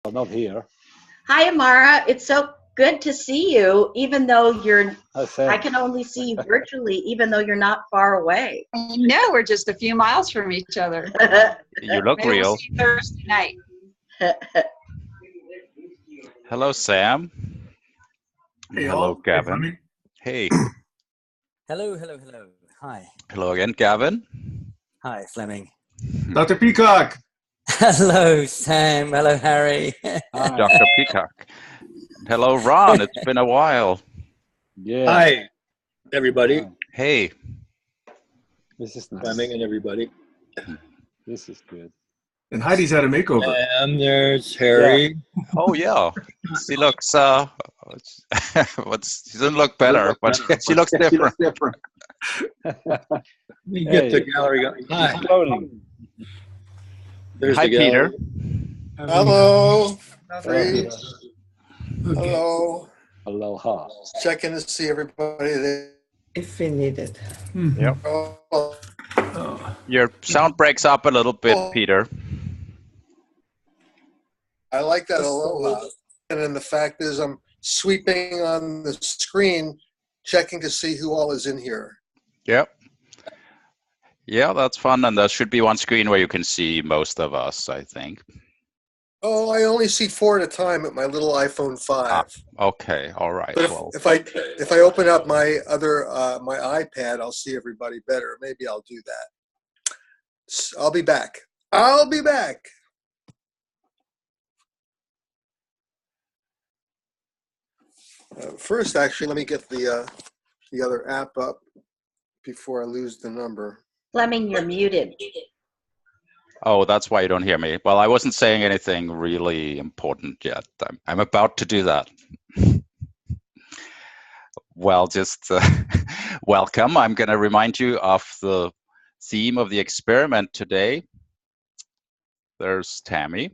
Well, not here. Hi, Amara. It's so good to see you, even though I I said, can only see you virtually, even though you're not far away. I know we're just a few miles from each other. You look Maybe we'll real. see you Thursday night. Hello, Sam. Hey, Hello, all. Hey, Gavin. Fleming. Hey. Hello, hello, hello. Hi. Hello again, Gavin. Hi, Fleming. Dr. Peacock. Hello, Sam. Hello, Harry. hi. Dr. Peacock. Hello, Ron. It's been a while. Yeah. Hi, everybody. Hi. Hey. This is nice. Fleming and everybody. This is good. And Heidi's had a makeover. And there's Harry. Oh, yeah. She looks, she doesn't look better, but she looks different. Let me get the gallery going. Hi. Exploding. There's Hi, the gallery. Peter. Hello, Hello, Free. Peter. Hello. Aloha. Checking to see everybody there. If we need it. Yep. Oh, Your sound breaks up a little bit, Peter. I like that aloha. And then the fact is I'm sweeping on the screen, checking to see who all is in here. Yep. Yeah, that's fun. And there should be one screen where you can see most of us, I think. Oh, I only see 4 at a time at my little iPhone 5. Okay. All right. But Well, if I open up my other my iPad, I'll see everybody better. Maybe I'll do that. I'll be back. I'll be back. First, actually, let me get the other app up before I lose the number. Fleming, you're muted. oh, that's why you don't hear me. Well, I wasn't saying anything really important yet. I'm about to do that. Well, just welcome. I'm going to remind you of the theme of the experiment today. There's Tammy.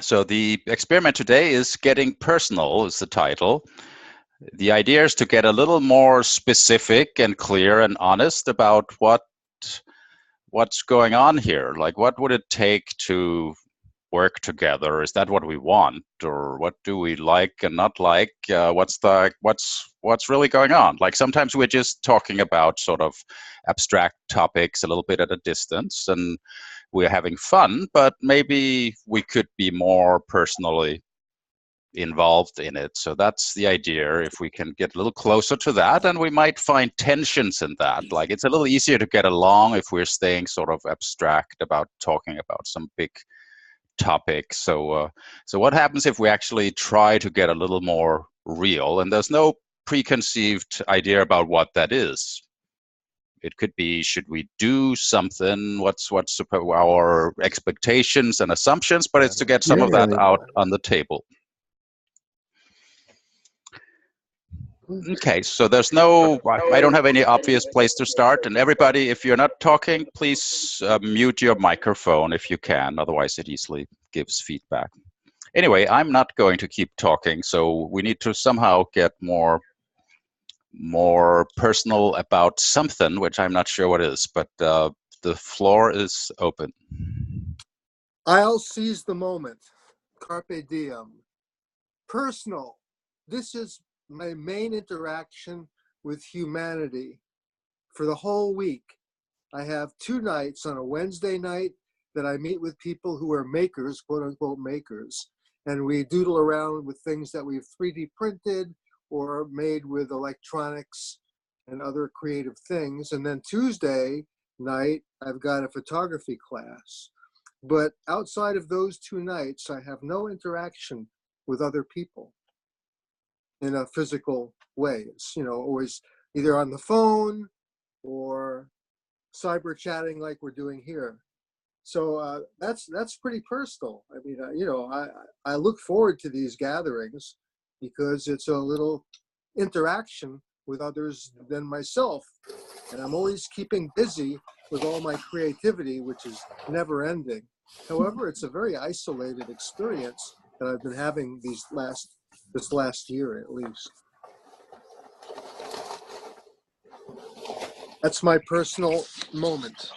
So the experiment today is Getting Personal is the title. The idea is to get a little more specific and clear and honest about what's going on here. Like, what would it take to work together? Is that what we want, or what do we like and not like? What's really going on? Like, sometimes we're just talking about sort of abstract topics a little bit at a distance, and we're having fun, but maybe we could be more personally involved in it. So that's the idea. If we can get a little closer to that, and we might find tensions in that. Like, it's a little easier to get along if we're staying sort of abstract about talking about some big topic. So what happens if we actually try to get a little more real? And there's no preconceived idea about what that is. It could be, should we do something? What's our expectations and assumptions? But it's to get some of that out on the table. Okay, so there's I don't have any obvious place to start. And everybody, if you're not talking, please mute your microphone if you can. Otherwise, it easily gives feedback. Anyway, I'm not going to keep talking. So we need to somehow get more personal about something, which I'm not sure what is, but the floor is open. I'll seize the moment. Carpe diem. Personal. This is my main interaction with humanity for the whole week. I have 2 nights. On a Wednesday night that I meet with people who are makers, quote unquote makers, and we doodle around with things that we've 3D printed or made with electronics and other creative things. And then Tuesday night, I've got a photography class. But outside of those 2 nights, I have no interaction with other people in a physical way. It's, always either on the phone or cyber chatting like we're doing here. So that's pretty personal. I mean, I look forward to these gatherings because it's a little interaction with others than myself. And I'm always keeping busy with all my creativity, which is never ending. However, it's a very isolated experience that I've been having this last year at least. That's my personal moment.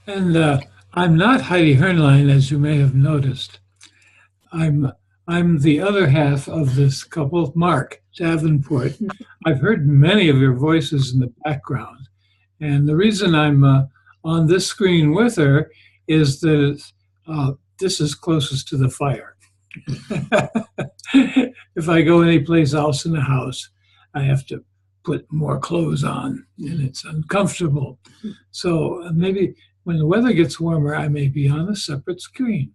And I'm not Heidi Hernlein, as you may have noticed. I'm I'm the other half of this couple, Mark Davenport. I've heard many of your voices in the background, and the reason I'm on this screen with her is that this is closest to the fire. If I go anyplace else in the house, I have to put more clothes on, and it's uncomfortable. So maybe when the weather gets warmer, I may be on a separate screen.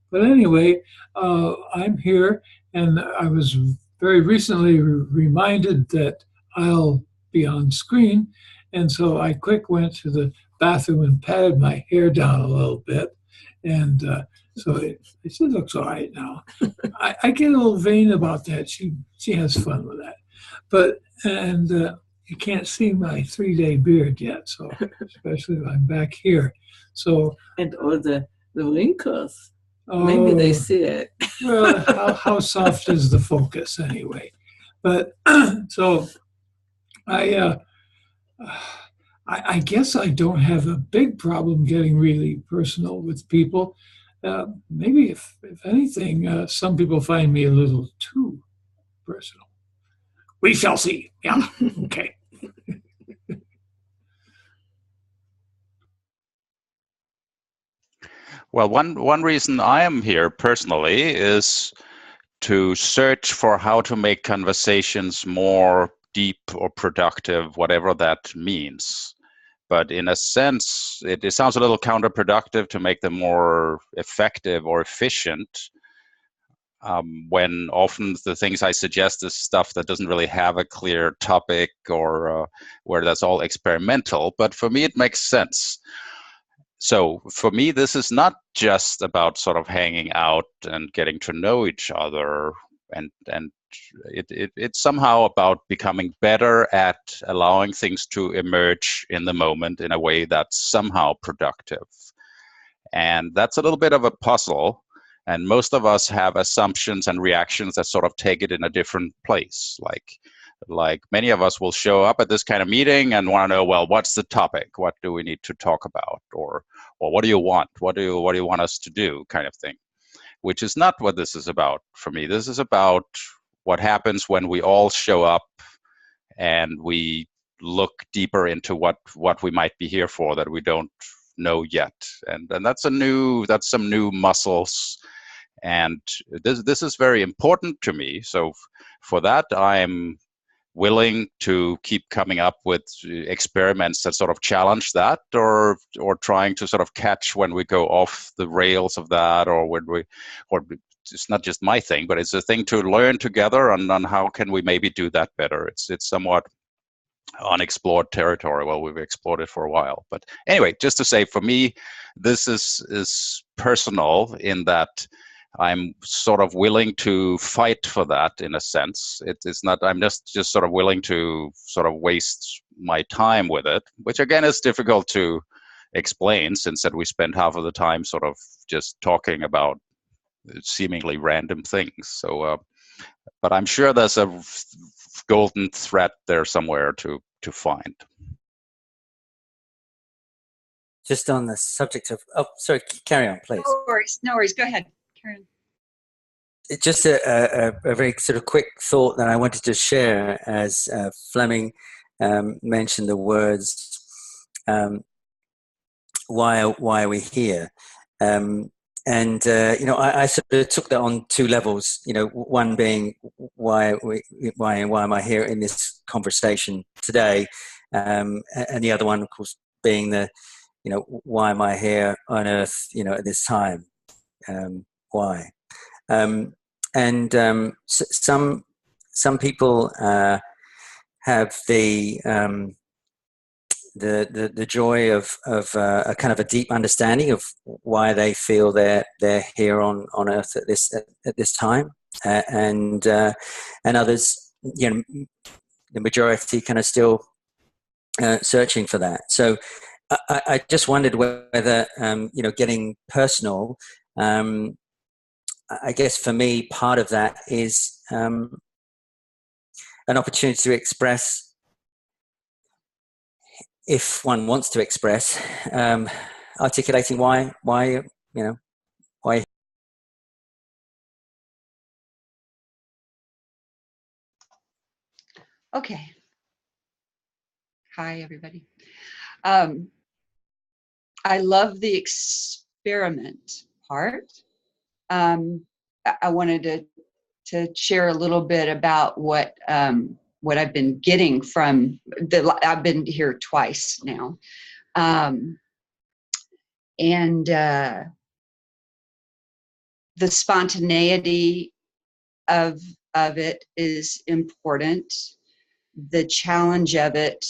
But anyway, I'm here, and I was very recently reminded that I'll be on screen, and so I quick went to the bathroom and patted my hair down a little bit, and so it looks all right now. I get a little vain about that. She has fun with that, but and you can't see my 3-day beard yet, so especially if I'm back here. So and all the wrinkles. Maybe they see it. Well, how soft is the focus anyway? But so I, I guess I don't have a big problem getting really personal with people. Maybe if anything, some people find me a little too personal. We shall see. Yeah. Okay. Well, one reason I am here personally is to search for how to make conversations more deep or productive, whatever that means. But in a sense, it sounds a little counterproductive to make them more effective or efficient, when often the things I suggest is stuff that doesn't really have a clear topic, or where that's all experimental. But for me, it makes sense. So for me, this is not just about sort of hanging out and getting to know each other, and it's somehow about becoming better at allowing things to emerge in the moment in a way that's somehow productive. And that's a little bit of a puzzle. And most of us have assumptions and reactions that sort of take it in a different place. Like many of us will show up at this kind of meeting and want to know, well, what's the topic? What do we need to talk about? Or what do you want? What do you want us to do? Kind of thing, which is not what this is about for me. This is about what happens when we all show up and we look deeper into what we might be here for that we don't know yet. And that's some new muscles. And this is very important to me. So for that, I'm willing to keep coming up with experiments that sort of challenge that, or trying to sort of catch when we go off the rails of that, or it's not just my thing, but it's a thing to learn together on how can we maybe do that better. It's somewhat unexplored territory. Well, we've explored it for a while, but anyway, just to say, for me, this is personal in that I'm sort of willing to fight for that in a sense. It's not, I'm just sort of willing to sort of waste my time with it, which again is difficult to explain, since that we spend half of the time sort of just talking about seemingly random things. So, but I'm sure there's a golden thread there somewhere to find. Just on the subject of, oh, sorry, carry on, please. No worries. Go ahead, Karen. Just a very sort of quick thought that I wanted to share as Fleming mentioned the words, why are we here? And I sort of took that on two levels. One being why am I here in this conversation today, and the other one, of course, being the why am I here on Earth at this time? Why? Some people have the joy of a kind of a deep understanding of why they feel they're here on Earth at this time, and others, the majority, kind of still searching for that. So I just wondered whether getting personal. I guess for me, part of that is an opportunity to express if one wants to express, articulating why why. Okay. Hi, everybody. I love the experiment part. I wanted to share a little bit about what I've been getting from I've been here twice now, and the spontaneity of it is important. The challenge of it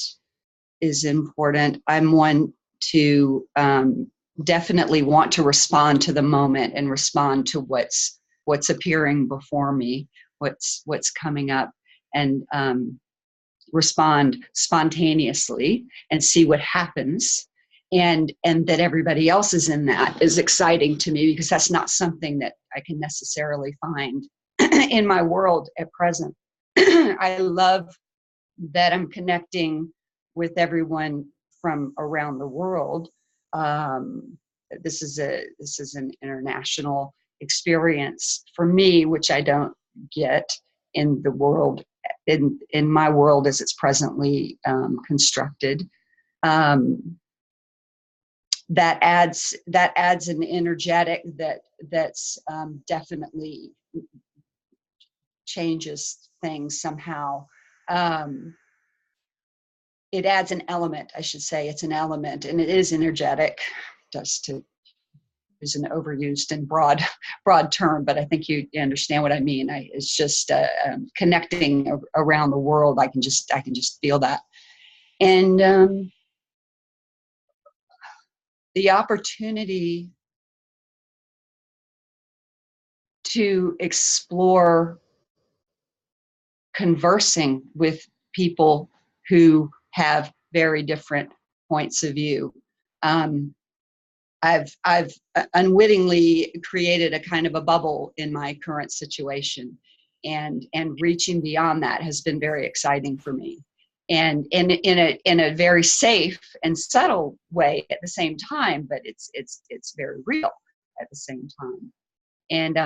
is important. I'm one to definitely want to respond to the moment and respond to what's appearing before me, what's coming up, and respond spontaneously and see what happens. And that everybody else is in that is exciting to me, because that's not something that I can necessarily find in my world at present. I love that I'm connecting with everyone from around the world. This is an international experience for me, which I don't get in the world, in my world as it's presently constructed. That adds an energetic that's definitely changes things somehow. It adds an element, I should say. It's an element, and it is energetic, just to use an overused and broad term, but I think you understand what I mean. It's just connecting around the world. I can just feel that. And the opportunity to explore conversing with people who have very different points of view. I've unwittingly created a kind of a bubble in my current situation, and reaching beyond that has been very exciting for me, and in a very safe and subtle way at the same time, but it's very real at the same time. And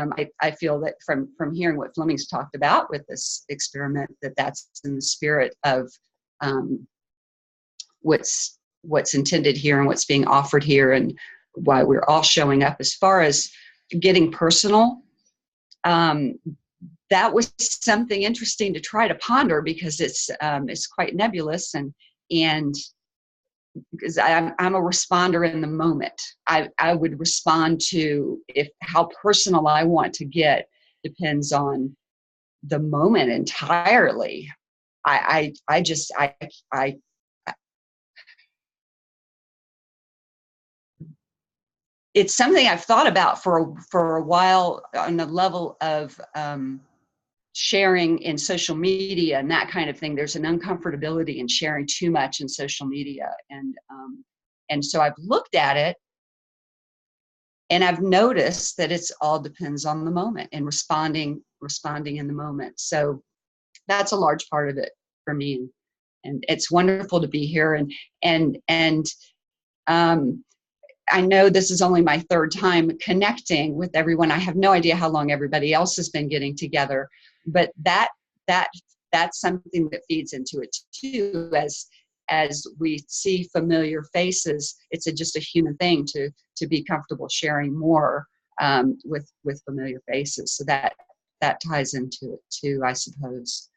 I feel that from hearing what Fleming's talked about with this experiment, that's in the spirit of what's intended here and what's being offered here, and why we're all showing up. As far as getting personal, that was something interesting to try to ponder, because it's quite nebulous, and because I'm a responder in the moment. I would respond to how personal I want to get depends on the moment entirely. It's something I've thought about for a while on the level of sharing in social media and that kind of thing. There's an uncomfortability in sharing too much in social media, and so I've looked at it, and I've noticed that it's all depends on the moment and responding in the moment. So that's a large part of it for me, and it's wonderful to be here. And I know this is only my third time connecting with everyone. I have no idea how long everybody else has been getting together, but that's something that feeds into it too. As we see familiar faces, it's just a human thing to be comfortable sharing more with familiar faces. So that ties into it too, I suppose.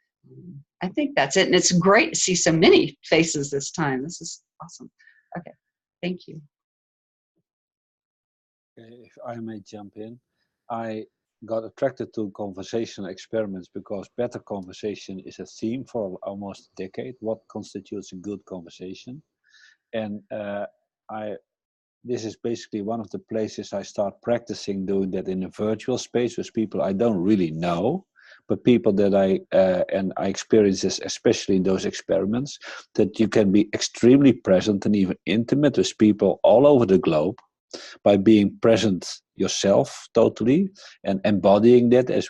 I think that's it, and it's great to see so many faces this time. This is awesome. Okay, thank you. If I may jump in, I got attracted to conversational experiments because better conversation is a theme for almost a decade. What constitutes a good conversation? And this is basically one of the places I start practicing doing that in a virtual space with people I don't really know, but people that I experience this, especially in those experiments, that you can be extremely present and even intimate with people all over the globe by being present yourself totally and embodying that, as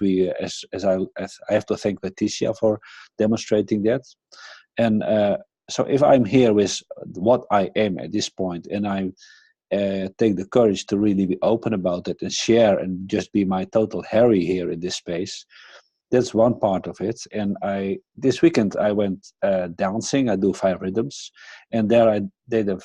I have to thank Leticia for demonstrating that. And so if I'm here with what I am at this point, and I take the courage to really be open about it and share and just be my total Harry here in this space, that's one part of it. And this weekend I went dancing. I do 5 rhythms, and there I did a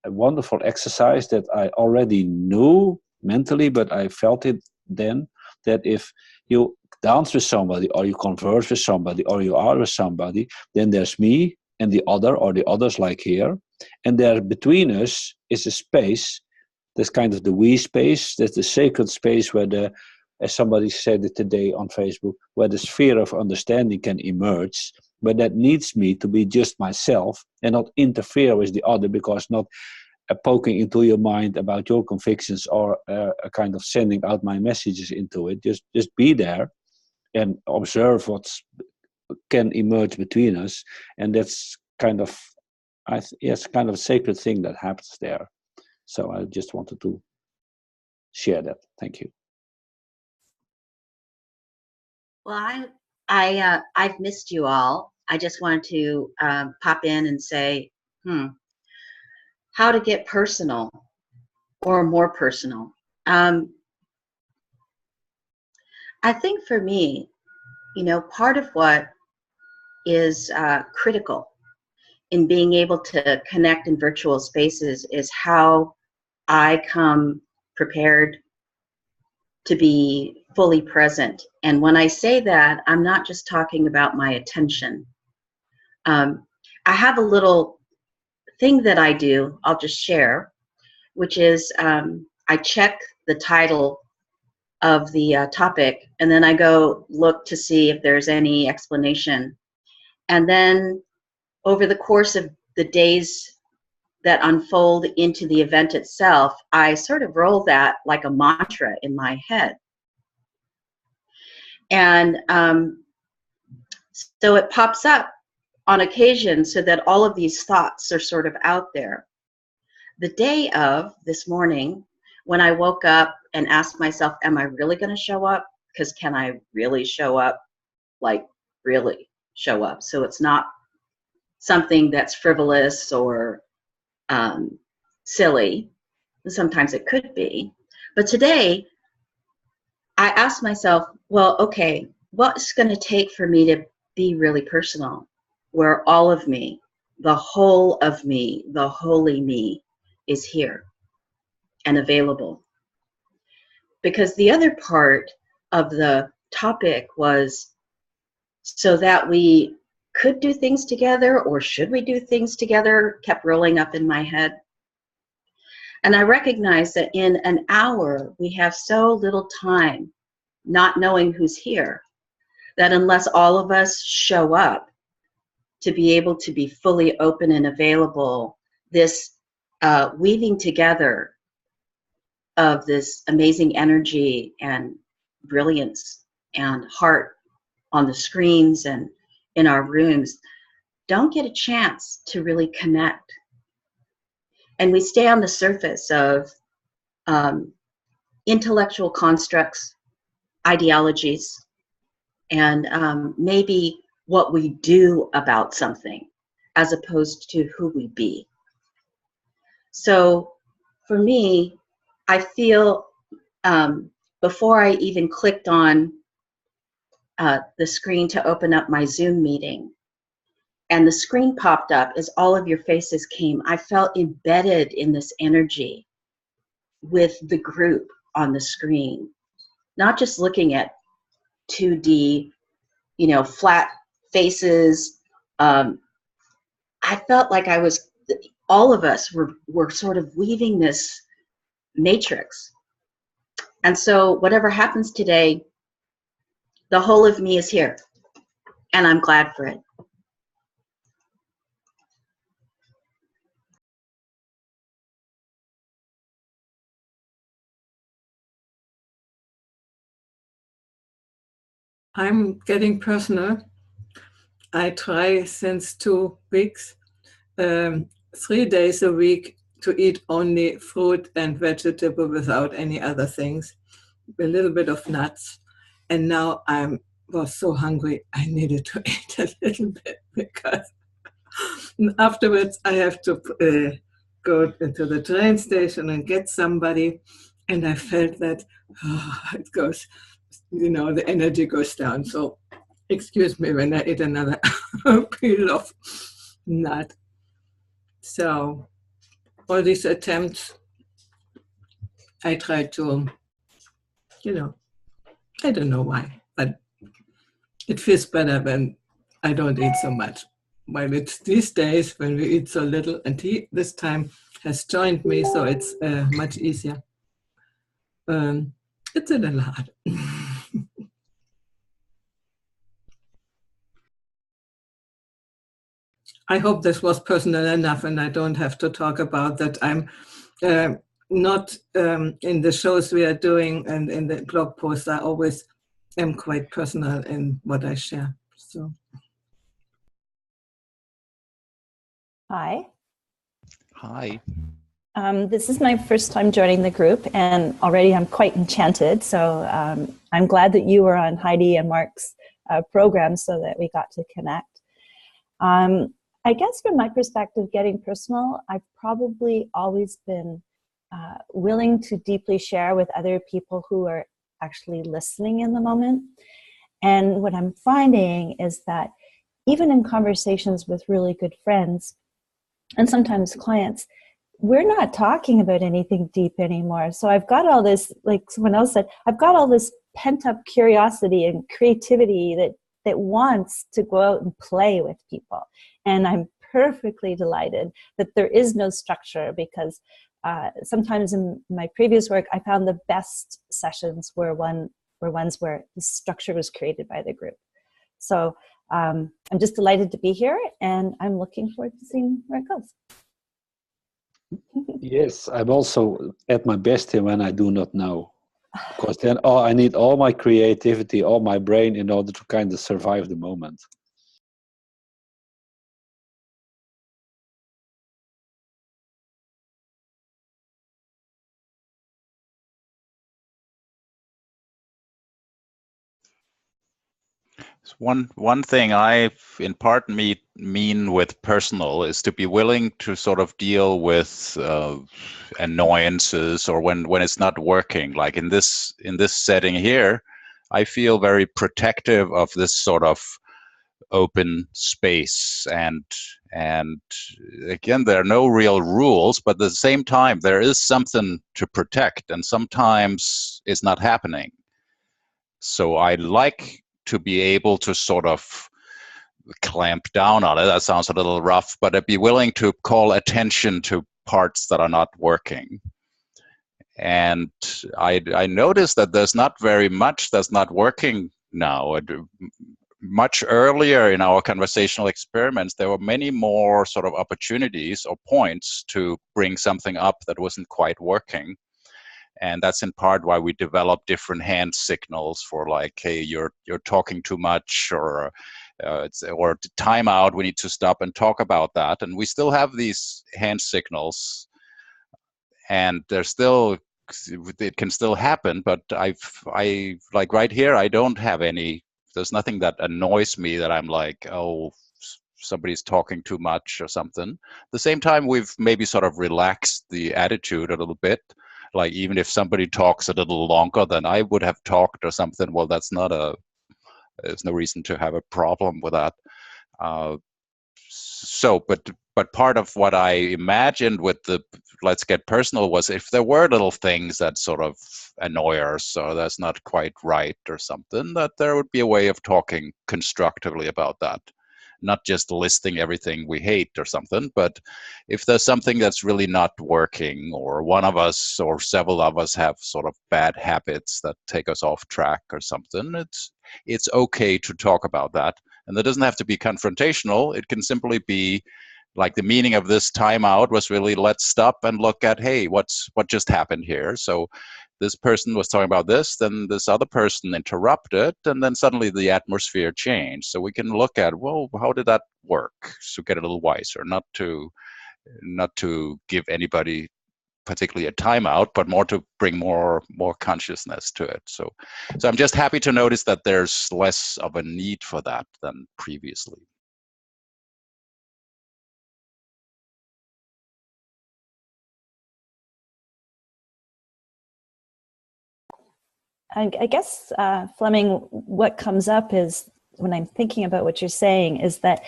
wonderful exercise that I already knew mentally, but I felt it then, that if you dance with somebody, or you converse with somebody, or you are with somebody, then there's me and the other, or the others like here, and there between us is a space. That's kind of the we space. That's the sacred space where as somebody said it today on Facebook, where the sphere of understanding can emerge, but that needs me to be just myself and not interfere with the other, because not poking into your mind about your convictions, or a kind of sending out my messages into it. Just be there and observe what can emerge between us, and that's kind of, it's kind of a sacred thing that happens there. So I just wanted to share that. Thank you. Well, I've missed you all. I just wanted to pop in and say, how to get personal, or more personal. I think for me, part of what is critical in being able to connect in virtual spaces is how I come prepared to be fully present. And when I say that, I'm not just talking about my attention. I have a little thing that I do, I'll just share, which is I check the title of the topic, and then I go look to see if there's any explanation. And then over the course of the days that unfold into the event itself, I sort of roll that like a mantra in my head. And so it pops up on occasion, so that all of these thoughts are sort of out there. The day of this morning, when I woke up and asked myself, am I really going to show up? Because can I really show up? Like, really show up. So it's not something that's frivolous or silly. Sometimes it could be. But today, I asked myself, well, okay, what's going to take for me to be really personal, where all of me, the whole of me, the holy me is here and available? Because the other part of the topic was so that we could do things together, or should we do things together, kept rolling up in my head. And I recognize that in an hour, we have so little time, not knowing who's here, that unless all of us show up to be able to be fully open and available, this weaving together of this amazing energy and brilliance and heart on the screens and in our rooms, don't get a chance to really connect. And we stay on the surface of intellectual constructs, ideologies, and maybe what we do about something, as opposed to who we be. So for me, I feel before I even clicked on the screen to open up my Zoom meeting, and the screen popped up as all of your faces came, I felt embedded in this energy with the group on the screen, not just looking at 2D, flat faces. I felt like all of us were sort of weaving this matrix. And so whatever happens today, the whole of me is here, and I'm glad for it. I'm getting personal. I try since 2 weeks, 3 days a week, to eat only fruit and vegetable without any other things, a little bit of nuts. And now I was so hungry, I needed to eat a little bit, because And afterwards, I have to go into the train station and get somebody. And I felt that it goes, the energy goes down. So excuse me when I eat another peel of nut. So all these attempts, I try to, I don't know why, but it feels better when I don't eat so much. While it's these days when we eat so little, and he this time has joined me, so it's much easier. It's a little hard. I hope this was personal enough and I don't have to talk about that. I'm not in the shows we are doing and in the blog posts. I always am quite personal in what I share. So. Hi. Hi. This is my first time joining the group, and already I'm quite enchanted. So I'm glad that you were on Heidi and Mark's program so that we got to connect. I guess from my perspective, getting personal, I've probably always been willing to deeply share with other people who are actually listening in the moment. And what I'm finding is that even in conversations with really good friends and sometimes clients, we're not talking about anything deep anymore. So I've got all this, like someone else said, I've got all this pent-up curiosity and creativity that wants to go out and play with people. And I'm perfectly delighted that there is no structure, because sometimes in my previous work, I found the best sessions were ones where the structure was created by the group. So I'm just delighted to be here, and I'm looking forward to seeing where it goes. Yes, I'm also at my best here when I do not know. Because then I need all my creativity, all my brain in order to kind of survive the moment. One thing I, in part, mean with personal is to be willing to sort of deal with annoyances, or when it's not working. Like in this setting here, I feel very protective of this sort of open space, and again, there are no real rules, but at the same time there is something to protect, and sometimes it's not happening. So I like to be able to sort of clamp down on it. That sounds a little rough, but I'd be willing to call attention to parts that are not working. And I noticed that there's not very much that's not working now. Much earlier in our conversational experiments, there were many more sort of opportunities or points to bring something up that wasn't quite working. And that's in part why we develop different hand signals for, like, hey, you're talking too much, or time out, we need to stop and talk about that. And we still have these hand signals, and they're still, it can still happen, but I like right here, I don't have any, there's nothing that annoys me that I'm like, oh, somebody's talking too much or something. At the same time, we've maybe sort of relaxed the attitude a little bit. Like, even if somebody talks a little longer than I would have talked or something, well, there's no reason to have a problem with that. But part of what I imagined with the let's get personal was if there were little things that sort of annoy us, or that's not quite right or something, that there would be a way of talking constructively about that. Not just listing everything we hate or something, but if there's something that's really not working, or one of us or several of us have sort of bad habits that take us off track or something, it's okay to talk about that. And that doesn't have to be confrontational. It can simply be like, the meaning of this timeout was really, let's stop and look at, hey, what just happened here? So this person was talking about this, then this other person interrupted, and then suddenly the atmosphere changed. So we can look at, well, how did that work? So get a little wiser, not to give anybody particularly a timeout, but more to bring more consciousness to it. So I'm just happy to notice that there's less of a need for that than previously. I guess, Fleming, what comes up is when I'm thinking about what you're saying is that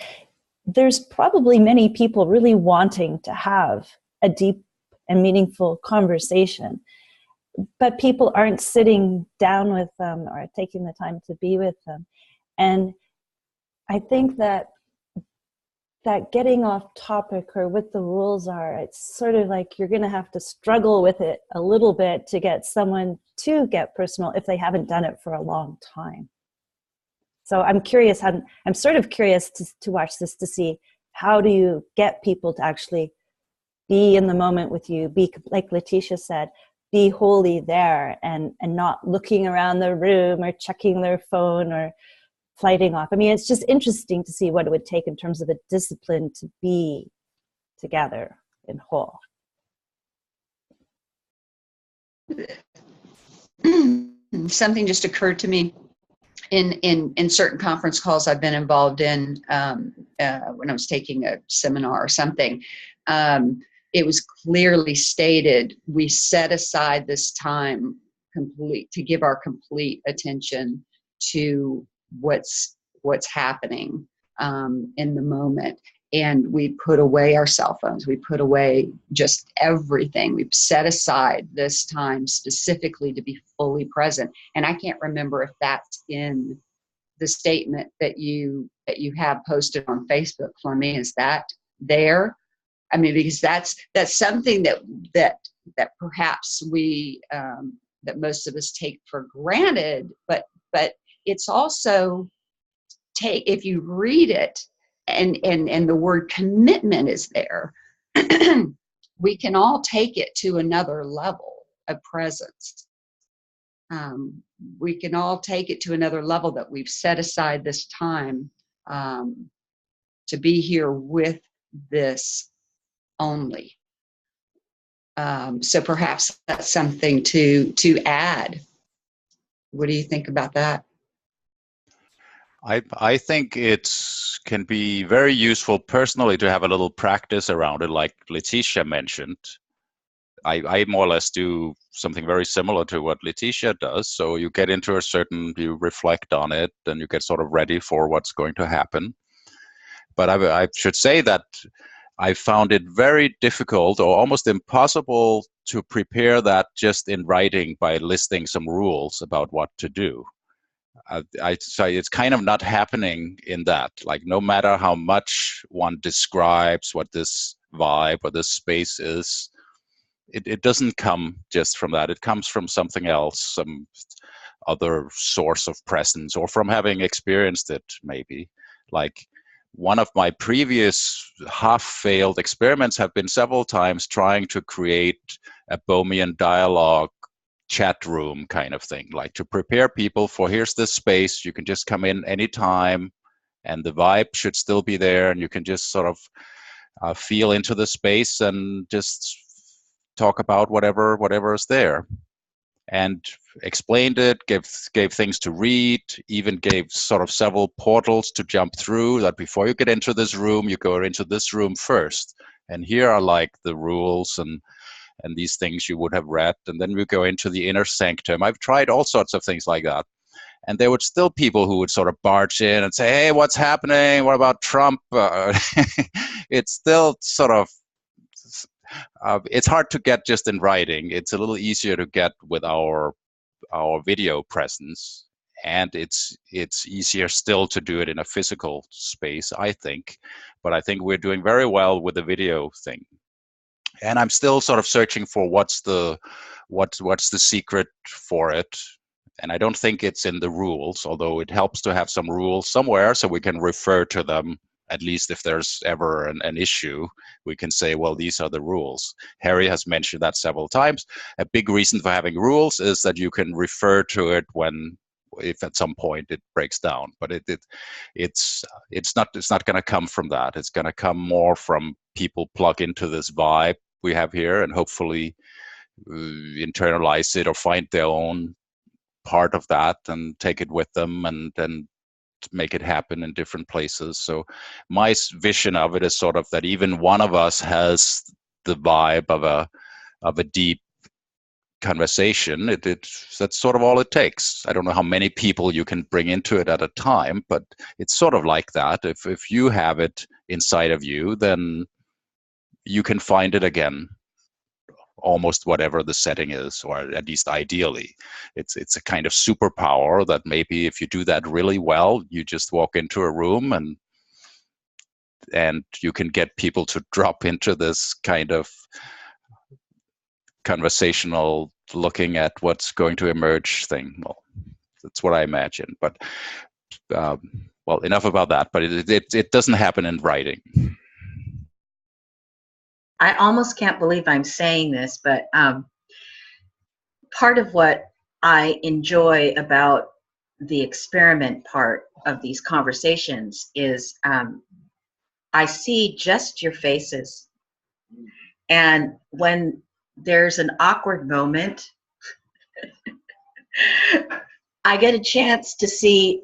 there's probably many people really wanting to have a deep and meaningful conversation, but people aren't sitting down with them or taking the time to be with them. And I think that getting off topic or what the rules are, it's sort of like you're going to have to struggle with it a little bit to get someone to get personal if they haven't done it for a long time. So I'm curious, I'm sort of curious to watch this to see how do you get people to actually be in the moment with you, be, like Letitia said, be wholly there and not looking around the room or checking their phone or flighting off. I mean, it's just interesting to see what it would take in terms of a discipline to be together in whole. Something just occurred to me in certain conference calls I've been involved in when I was taking a seminar or something. It was clearly stated, we set aside this time to give our complete attention to what's happening in the moment. And we put away our cell phones. We put away just everything. We've set aside this time specifically to be fully present. And I can't remember if that's in the statement that you have posted on Facebook, Fleming. Is that there? I mean, because that's something that perhaps we that most of us take for granted, but it's also if you read it and the word commitment is there, we can all take it to another level of presence. We can all take it to another level that we've set aside this time to be here with this only. So perhaps that's something to add. What do you think about that? I think it can be very useful personally to have a little practice around it, like Letitia mentioned. I more or less do something very similar to what Letitia does. So you get into you reflect on it, and you get sort of ready for what's going to happen. But I should say that I found it very difficult or almost impossible to prepare that just in writing by listing some rules about what to do. I'd say it's kind of not happening in that. Like, no matter how much one describes what this vibe or this space is, it doesn't come just from that. It comes from something else, some other source of presence, or from having experienced it, maybe. Like, one of my previous half-failed experiments have been several times trying to create a Bohemian dialogue chat room kind of thing, like to prepare people for, here's this space, you can just come in anytime, and the vibe should still be there, and you can just sort of feel into the space and just talk about whatever is there. And explained it, gave things to read, even gave sort of several portals to jump through, that before you get into this room, you go into this room first. And here are like the rules and these things you would have read. And then we go into the inner sanctum. I've tried all sorts of things like that. And there were still people who would sort of barge in and say, hey, what's happening? What about Trump? It's still sort of, it's hard to get just in writing. It's a little easier to get with our video presence, and it's easier still to do it in a physical space, I think. But I think we're doing very well with the video thing. And I'm still sort of searching for what's the secret for it. And I don't think it's in the rules, although it helps to have some rules somewhere so we can refer to them. At least if there's ever an issue, we can say, well, these are the rules. Harry has mentioned that several times. A big reason for having rules is that you can refer to it if at some point it breaks down. But it's not going to come from that. It's going to come more from people plug into this vibe we have here and hopefully internalize it or find their own part of that and take it with them and then make it happen in different places. So my vision of it is sort of that even one of us has the vibe of a deep conversation, that's sort of all it takes. I don't know how many people you can bring into it at a time, but it's sort of like that. If you have it inside of you, then you can find it again, almost whatever the setting is, or at least ideally. It's a kind of superpower that maybe if you do that really well, you just walk into a room and you can get people to drop into this kind of conversational looking at what's going to emerge thing. Well, that's what I imagine. But well, enough about that. But it doesn't happen in writing. I almost can't believe I'm saying this, but part of what I enjoy about the experiment part of these conversations is I see just your faces. And when there's an awkward moment, I get a chance to see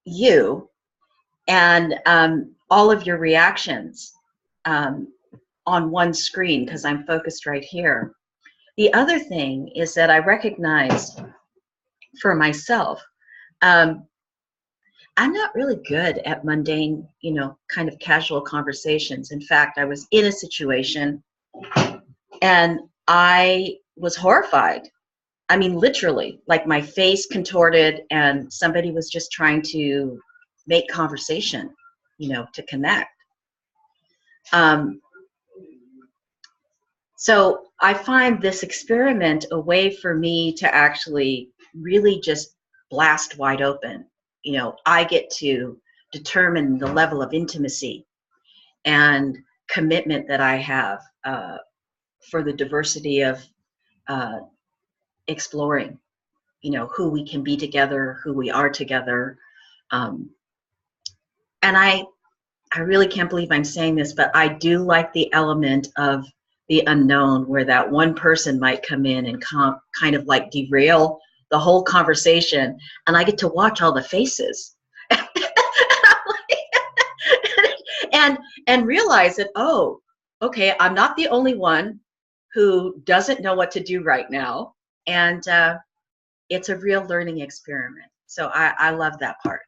you and all of your reactions on one screen because I'm focused right here. The other thing is that I recognize for myself, I'm not really good at mundane, kind of casual conversations. In fact, I was in a situation and I was horrified. I mean, literally, like my face contorted and somebody was just trying to make conversation, to connect. So I find this experiment a way for me to actually really just blast wide open. I get to determine the level of intimacy and commitment that I have for the diversity of exploring, who we can be together, who we are together. And I really can't believe I'm saying this, but I do like the element of the unknown where that one person might come in and kind of like derail the whole conversation, and I get to watch all the faces and realize that, oh, okay, I'm not the only one who doesn't know what to do right now, and it's a real learning experiment. So I love that part.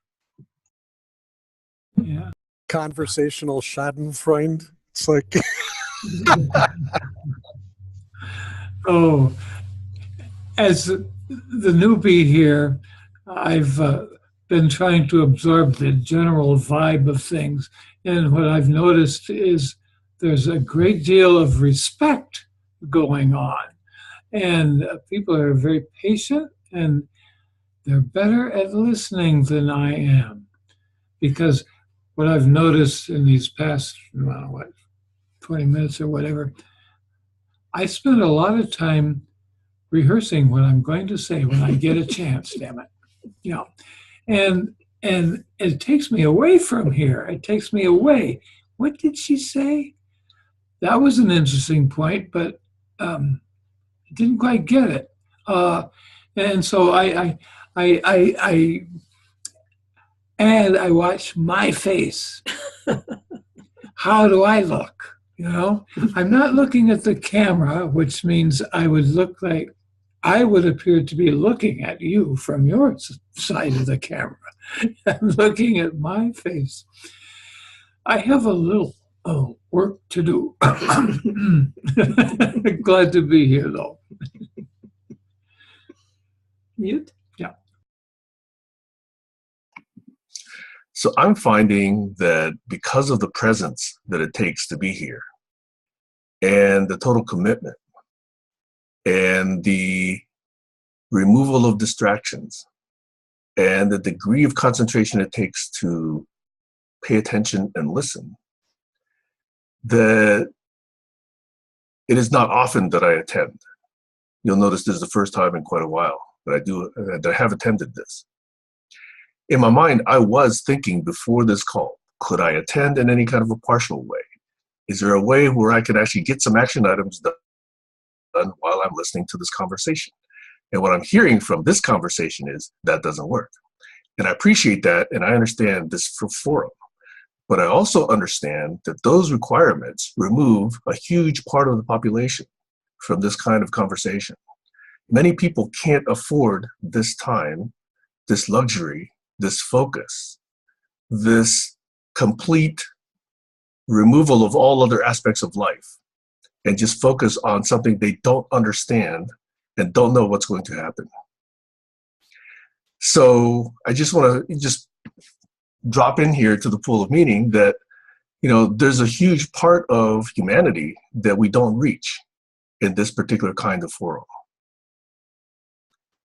Yeah. Conversational Schadenfreude. It's like Oh, as the newbie here, I've been trying to absorb the general vibe of things. And what I've noticed is there's a great deal of respect going on. And people are very patient and they're better at listening than I am. Because what I've noticed in these past, 20 minutes or whatever, I spend a lot of time rehearsing what I'm going to say when I get a chance, damn it. And it takes me away from here. It takes me away. What did she say? That was an interesting point, but I didn't quite get it. And so I watch my face. How do I look? I'm not looking at the camera, which means I would appear to be looking at you from your side of the camera. I'm looking at my face. I have a little work to do. Glad to be here, though. Mute? Yeah. So I'm finding that because of the presence that it takes to be here and the total commitment and the removal of distractions and the degree of concentration it takes to pay attention and listen, that it is not often that I attend. You'll notice this is the first time in quite a while that I have attended this. In my mind, I was thinking before this call, could I attend in any kind of a partial way? Is there a way where I could actually get some action items done while I'm listening to this conversation? And what I'm hearing from this conversation is that doesn't work. And I appreciate that, and I understand this forum. But I also understand that those requirements remove a huge part of the population from this kind of conversation. Many people can't afford this time, this luxury, this focus, this complete removal of all other aspects of life, and just focus on something they don't understand and don't know what's going to happen. So I just want to just drop in here to the pool of meaning that, you know, there's a huge part of humanity that we don't reach in this particular kind of forum.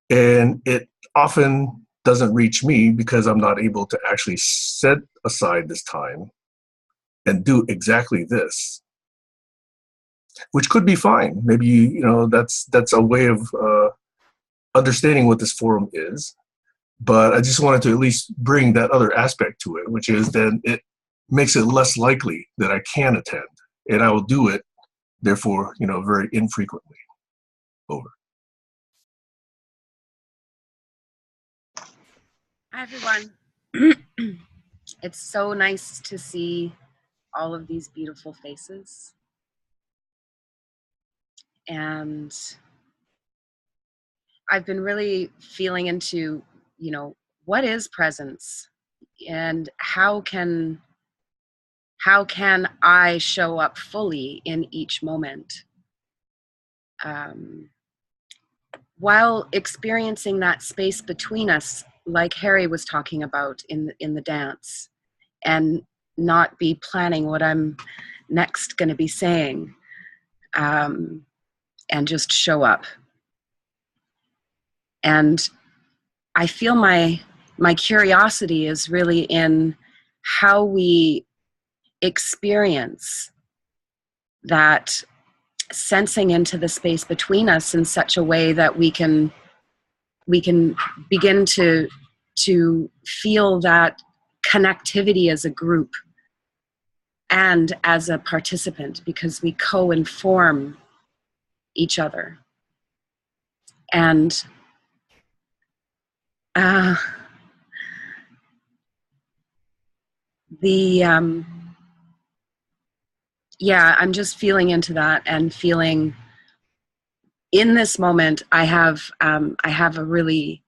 And it often doesn't reach me because I'm not able to actually set aside this time and do exactly this, which could be fine. Maybe, you know, that's a way of understanding what this forum is. But I just wanted to at least bring that other aspect to it, which is then it makes it less likely that I can attend, and I will do it, therefore, you know, very infrequently. Over. Hi, everyone. It's so nice to see all of these beautiful faces. And I've been really feeling into, you know, what is presence and how can I show up fully in each moment while experiencing that space between us, like Harry was talking about in the dance, and not be planning what I'm next going to be saying, and just show up. And I feel my curiosity is really in how we experience that sensing into the space between us in such a way that we can begin to feel that connectivity as a group and as a participant, because we co-inform each other. And yeah, I'm just feeling into that and feeling in this moment. I have a really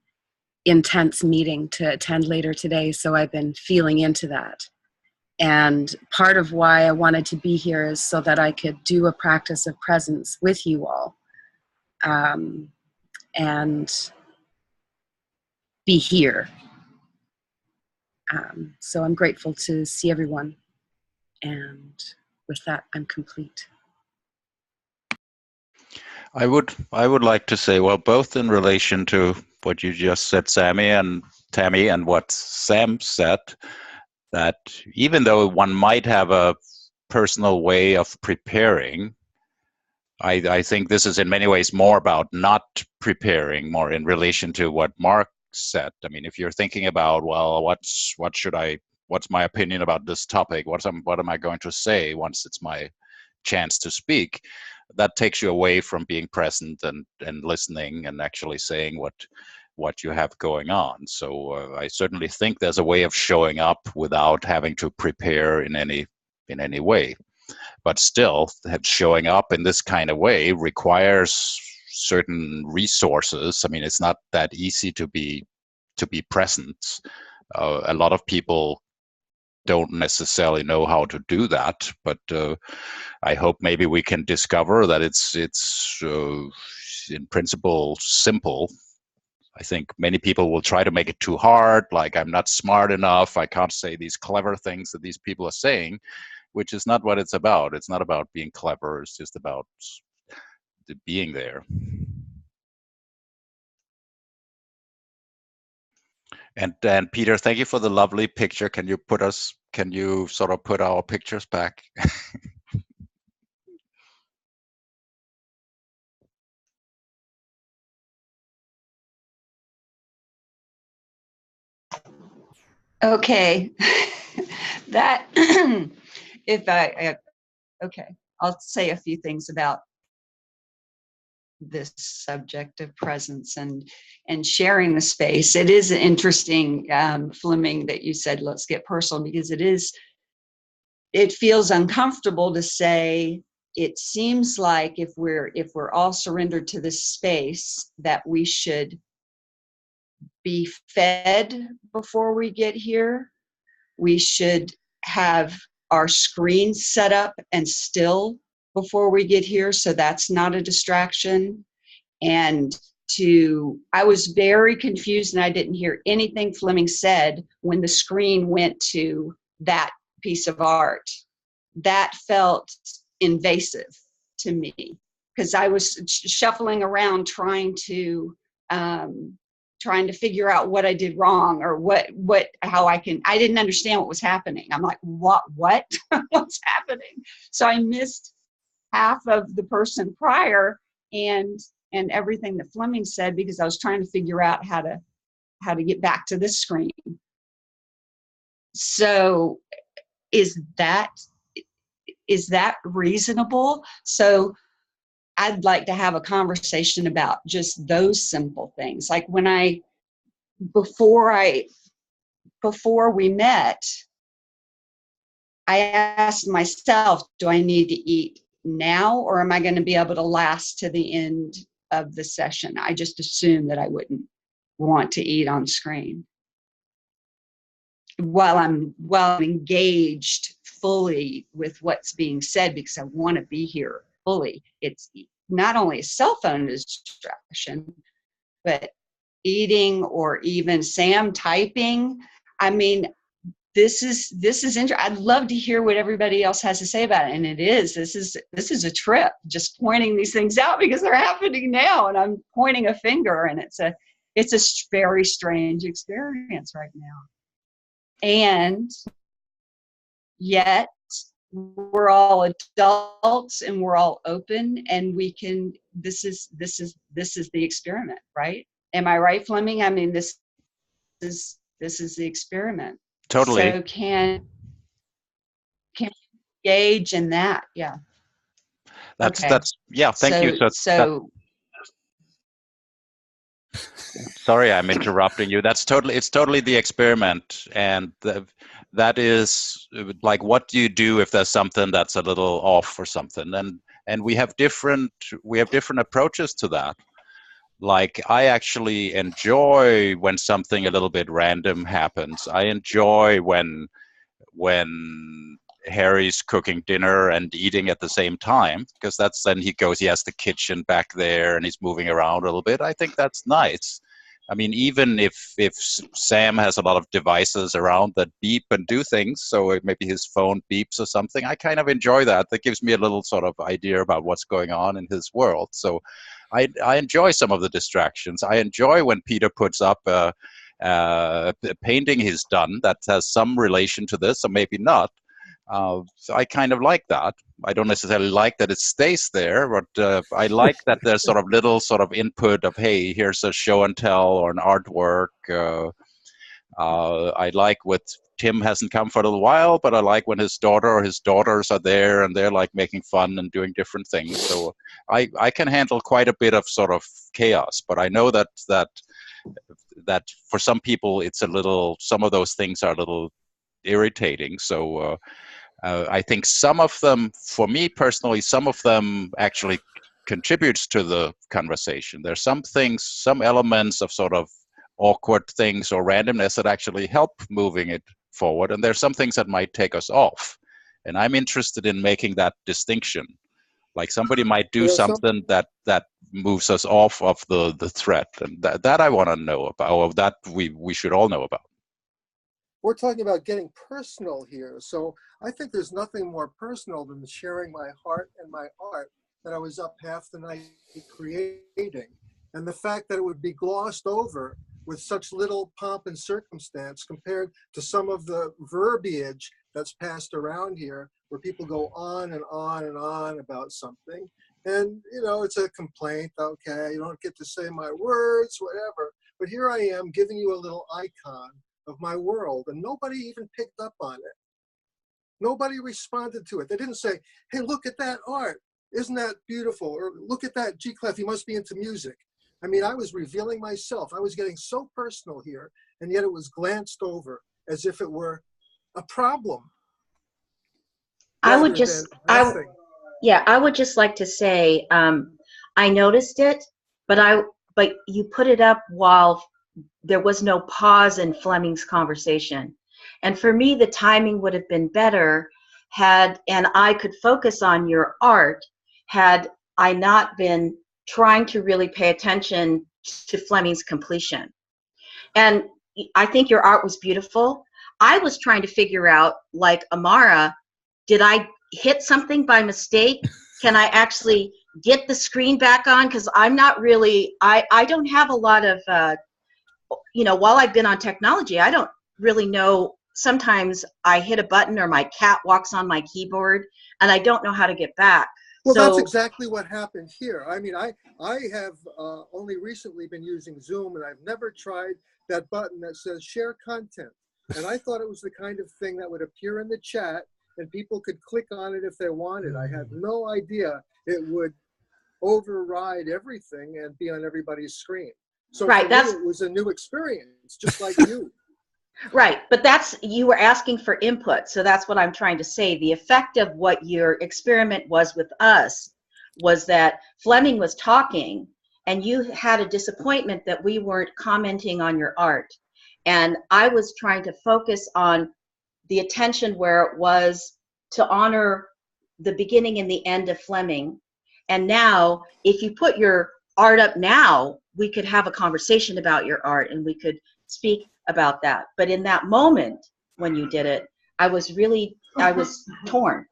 intense meeting to attend later today, so I've been feeling into that. And part of why I wanted to be here is so that I could do a practice of presence with you all, and be here. So I'm grateful to see everyone. And with that, I'm complete. I would like to say, well, both in relation to what you just said, Tammy, and what Sam said, that even though one might have a personal way of preparing, I think this is in many ways more about not preparing, more in relation to what Mark said. I mean, if you're thinking about, well, what's my opinion about this topic? What am I going to say once it's my chance to speak? That takes you away from being present and listening and actually saying what you have going on. So I certainly think there's a way of showing up without having to prepare in any way. But still, showing up in this kind of way requires certain resources. I mean, it's not that easy to be present. A lot of people don't necessarily know how to do that, but I hope maybe we can discover that it's in principle simple. I think many people will try to make it too hard, like I'm not smart enough, I can't say these clever things that these people are saying, which is not what it's about. It's not about being clever, it's just about being there. And Peter, thank you for the lovely picture. Can you sort of put our pictures back? Okay, that okay, I'll say a few things about this subject of presence and sharing the space. It is interesting, Fleming, that you said let's get personal, because it feels uncomfortable to say it seems like if we're all surrendered to this space, that we should be fed before we get here. We should have our screens set up and still before we get here, so that's not a distraction. And I was very confused, and I didn't hear anything Fleming said when the screen went to that piece of art. That felt invasive to me, because I was shuffling around trying to figure out what I did wrong, or I didn't understand what was happening. I'm like, what, what's happening? So I missed half of the person prior and everything that Fleming said, because I was trying to figure out how to get back to this screen. So is that reasonable? So I'd like to have a conversation about just those simple things. Like before we met, I asked myself, do I need to eat now, or am I going to be able to last to the end of the session? I just assumed that I wouldn't want to eat on screen while I'm engaged fully with what's being said, because I want to be here fully. It's not only a cell phone distraction, but eating, or even Sam typing. I mean, this is interesting. I'd love to hear what everybody else has to say about it. And this is a trip, just pointing these things out, because they're happening now, and I'm pointing a finger, and it's a very strange experience right now. And yet we're all adults, and we're all open, and we can, this is the experiment, right? Am I right, Fleming? I mean, this is the experiment. Totally. So can engage in that? Yeah. That's yeah. Thank you. Sorry, I'm interrupting you. It's totally the experiment, and that is like, what do you do if there's something that's a little off or something? And we have different approaches to that. Like, I actually enjoy when something a little bit random happens. I enjoy when Harry's cooking dinner and eating at the same time, because then he has the kitchen back there and he's moving around a little bit. I think that's nice. I mean, even if Sam has a lot of devices around that beep and do things, so maybe his phone beeps or something, I kind of enjoy that. That gives me a little sort of idea about what's going on in his world. So I enjoy some of the distractions. I enjoy when Peter puts up a painting he's done that has some relation to this, or maybe not. So I kind of like that. I don't necessarily like that it stays there, but I like that there's sort of little sort of input of, hey, here's a show and tell or an artwork. I like what Tim hasn't come for a little while, but I like when his daughter or his daughters are there and they're like making fun and doing different things. So I can handle quite a bit of sort of chaos, but I know that for some people some of those things are a little irritating. So I think some of them, for me personally, some of them actually contributes to the conversation. There's some elements of sort of awkward things or randomness that actually help moving it forward, and there's some things that might take us off. And I'm interested in making that distinction. Like, somebody might do something that moves us off of the threat, and that I want to know about, or that we should all know about. We're talking about getting personal here. So I think there's nothing more personal than sharing my heart and my art that I was up half the night creating. And the fact that it would be glossed over with such little pomp and circumstance compared to some of the verbiage that's passed around here, where people go on and on and on about something. And, it's a complaint. Okay, you don't get to say my words, whatever. But here I am giving you a little icon of my world, and nobody even picked up on it. Nobody responded to it. They didn't say, hey, look at that art. Isn't that beautiful? Or look at that G clef. He must be into music. I mean, I was revealing myself. I was getting so personal here, and yet it was glanced over as if it were a problem. I would just, Yeah, I would just like to say, I noticed it, but you put it up while there was no pause in Fleming's conversation. And for me, the timing would have been better and I could focus on your art had I not been trying to really pay attention to Fleming's completion. And I think your art was beautiful. I was trying to figure out, like Amara, did I hit something by mistake? Can I actually get the screen back on? Because I'm not really, I don't have a lot of, while I've been on technology, I don't really know. Sometimes I hit a button or my cat walks on my keyboard and I don't know how to get back. Well, So, that's exactly what happened here. I mean, I have only recently been using Zoom, and I've never tried that button that says share content. And I thought it was the kind of thing that would appear in the chat and people could click on it if they wanted. I had no idea it would override everything and be on everybody's screen. So right, for me, it was a new experience, just like you. Right, but you were asking for input, so that's what I'm trying to say. The effect of what your experiment was with us was that Fleming was talking, and you had a disappointment that we weren't commenting on your art. And I was trying to focus on the attention where it was to honor the beginning and the end of Fleming. And now, if you put your art up now, we could have a conversation about your art, and we could speak about that. But in that moment when you did it, I was torn,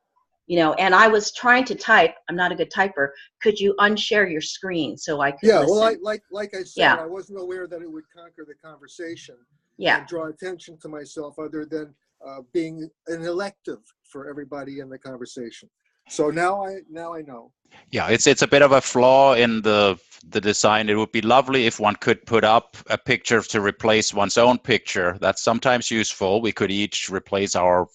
and I was trying to type. I'm not a good typer. Could you unshare your screen so I could listen? Well, like I said, I wasn't aware that it would conquer the conversation and draw attention to myself other than being an elective for everybody in the conversation. So now I know. Yeah, it's a bit of a flaw in the design. It would be lovely if one could put up a picture to replace one's own picture. That's sometimes useful. We could each replace our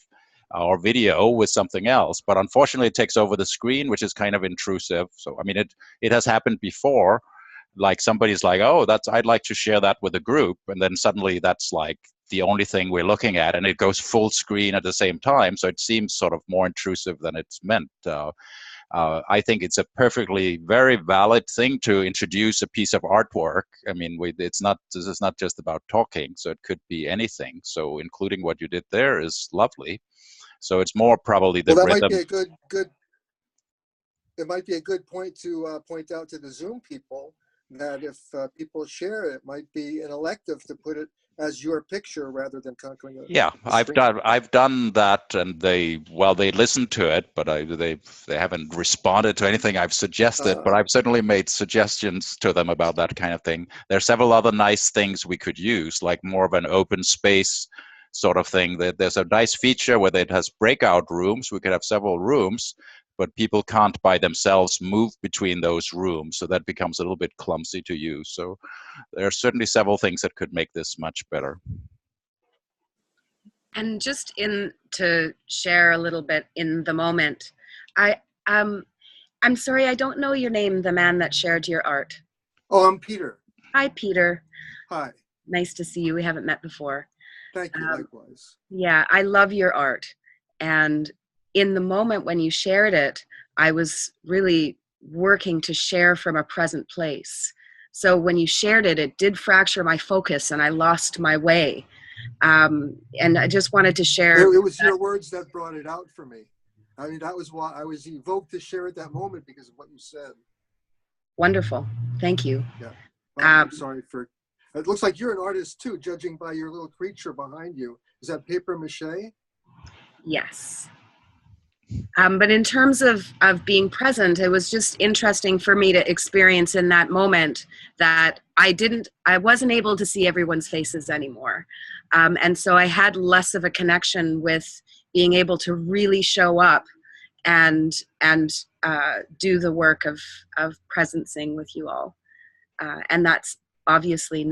video with something else, but unfortunately it takes over the screen, which is kind of intrusive. So I mean, it has happened before. Like somebody's like, oh, I'd like to share that with a group, and then suddenly that's like the only thing we're looking at, and it goes full screen at the same time. So it seems sort of more intrusive than it's meant. I think it's a perfectly very valid thing to introduce a piece of artwork. I mean, this is not just about talking, so it could be anything. So including what you did there is lovely. So it's more probably the that rhythm. might be a good. It might be a good point to point out to the Zoom people that if people share it, it might be an elective to put it as your picture rather than conquering it. Yeah, I've done that, and they listened to it, but they haven't responded to anything I've suggested. But I've certainly made suggestions to them about that kind of thing. There are several other nice things we could use, like more of an open space sort of thing. There's a nice feature where it has breakout rooms. We could have several rooms, but people can't by themselves move between those rooms, so that becomes a little bit clumsy to use. So there are certainly several things that could make this much better. And just to share a little bit in the moment, I'm sorry, I don't know your name, the man that shared your art. Oh, I'm Peter. Hi, Peter. Hi. Nice to see you. We haven't met before. Thank you, likewise. Yeah, I love your art. And in the moment when you shared it, I was really working to share from a present place. So when you shared it, it did fracture my focus and I lost my way. And I just wanted to share. It was your words that brought it out for me. I mean, that was why I was evoked to share at that moment because of what you said. Wonderful. Thank you. Yeah. Well, I'm sorry for. It looks like you're an artist too, judging by your little creature behind you. Is that paper mache? Yes. But in terms of being present, it was just interesting for me to experience in that moment that I wasn't able to see everyone's faces anymore. And so I had less of a connection with being able to really show up and do the work of presencing with you all. And that's obviously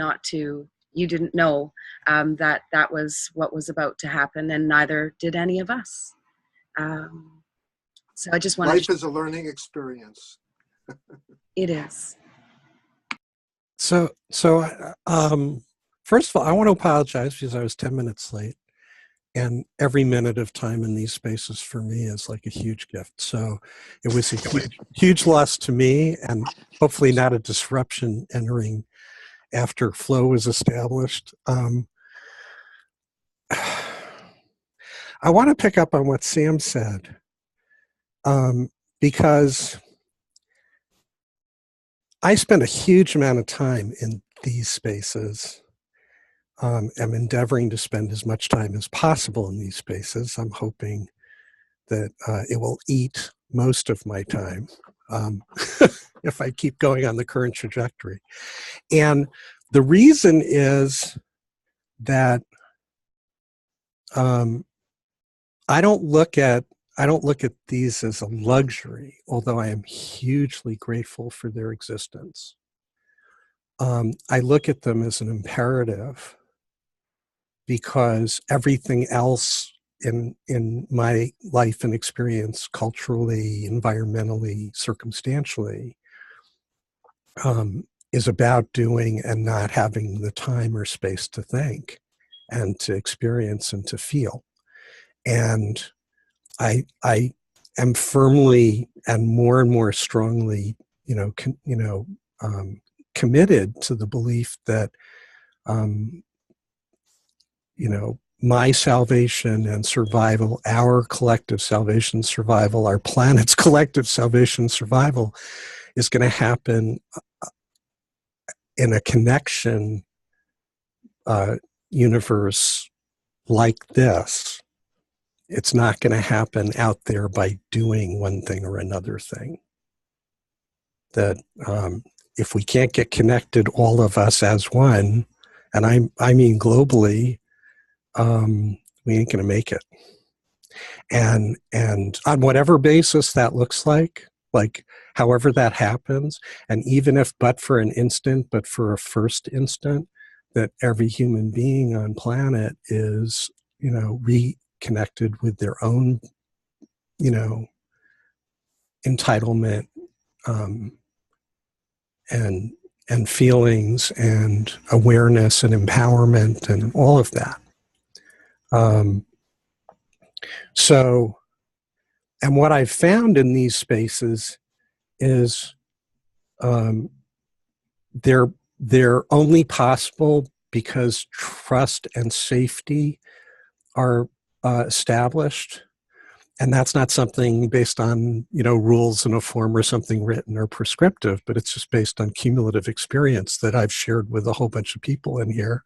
you didn't know that was what was about to happen, and neither did any of us. So I just want Life is a learning experience. It is. So first of all, I want to apologize because I was 10 minutes late. And every minute of time in these spaces for me is like a huge gift. So it was a huge loss to me, and hopefully not a disruption entering after flow was established. I want to pick up on what Sam said, because I spend a huge amount of time in these spaces. I'm endeavoring to spend as much time as possible in these spaces. I'm hoping that it will eat most of my time if I keep going on the current trajectory. And the reason is that I don't look at these as a luxury, although I am hugely grateful for their existence. I look at them as an imperative, because everything else in my life and experience, culturally, environmentally, circumstantially, is about doing and not having the time or space to think and to experience and to feel. And I am firmly and more strongly, committed to the belief that, my salvation and survival, our collective salvation, survival, our planet's collective salvation, survival, is going to happen in a connection universe like this. It's not going to happen out there by doing one thing or another thing. That if we can't get connected, all of us as one, and I mean globally, we ain't going to make it. And on whatever basis that looks like however that happens, and even if but for an instant, but for a first instant, that every human being on planet is, reconnected with their own, entitlement, and feelings and awareness and empowerment and all of that. So, and what I've found in these spaces is they're only possible because trust and safety are established. And that's not something based on, rules in a form or something written or prescriptive, but it's just based on cumulative experience that I've shared with a whole bunch of people in here.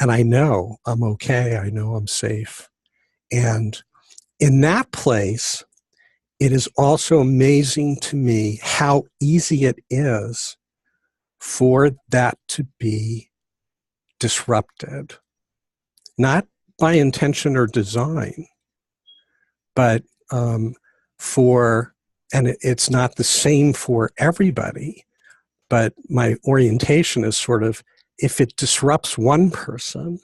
And I know I'm okay. I know I'm safe. And in that place, it is also amazing to me how easy it is for that to be disrupted. Not by intention or design, but it's not the same for everybody, but my orientation is sort of, if it disrupts one person,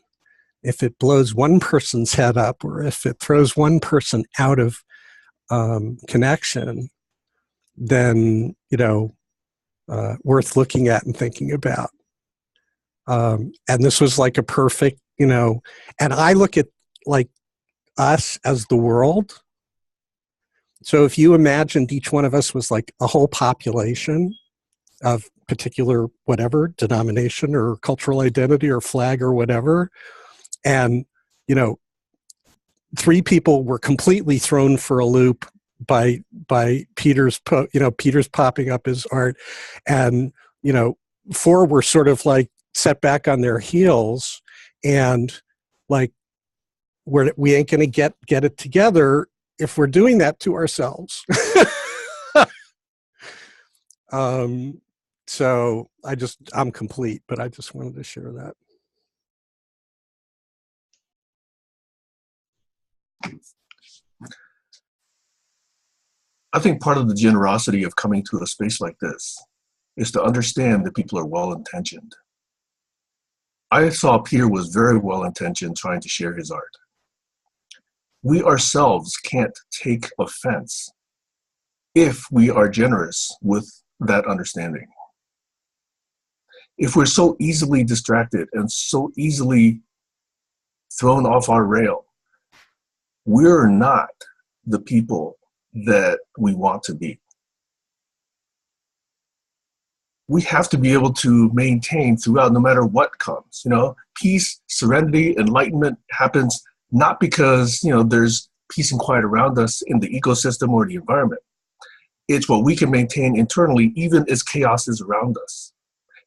if it blows one person's head up, or if it throws one person out of connection, then, worth looking at and thinking about. And this was like a perfect, and I look at like us as the world. So if you imagined each one of us was like a whole population of particular whatever denomination or cultural identity or flag or whatever, and 3 people were completely thrown for a loop by Peter's popping up his art, and 4 were sort of like set back on their heels, and like we ain't gonna get it together if we're doing that to ourselves. So I'm complete, but I just wanted to share that. I think part of the generosity of coming to a space like this is to understand that people are well-intentioned. I saw Peter was very well-intentioned trying to share his art. We ourselves can't take offense if we are generous with that understanding. If we're so easily distracted and so easily thrown off our rail. We're not the people that we want to be. We have to be able to maintain throughout, no matter what comes. You know, peace, serenity, enlightenment happens not because, you know, there's peace and quiet around us in the ecosystem or the environment. It's what we can maintain internally, even as chaos is around us.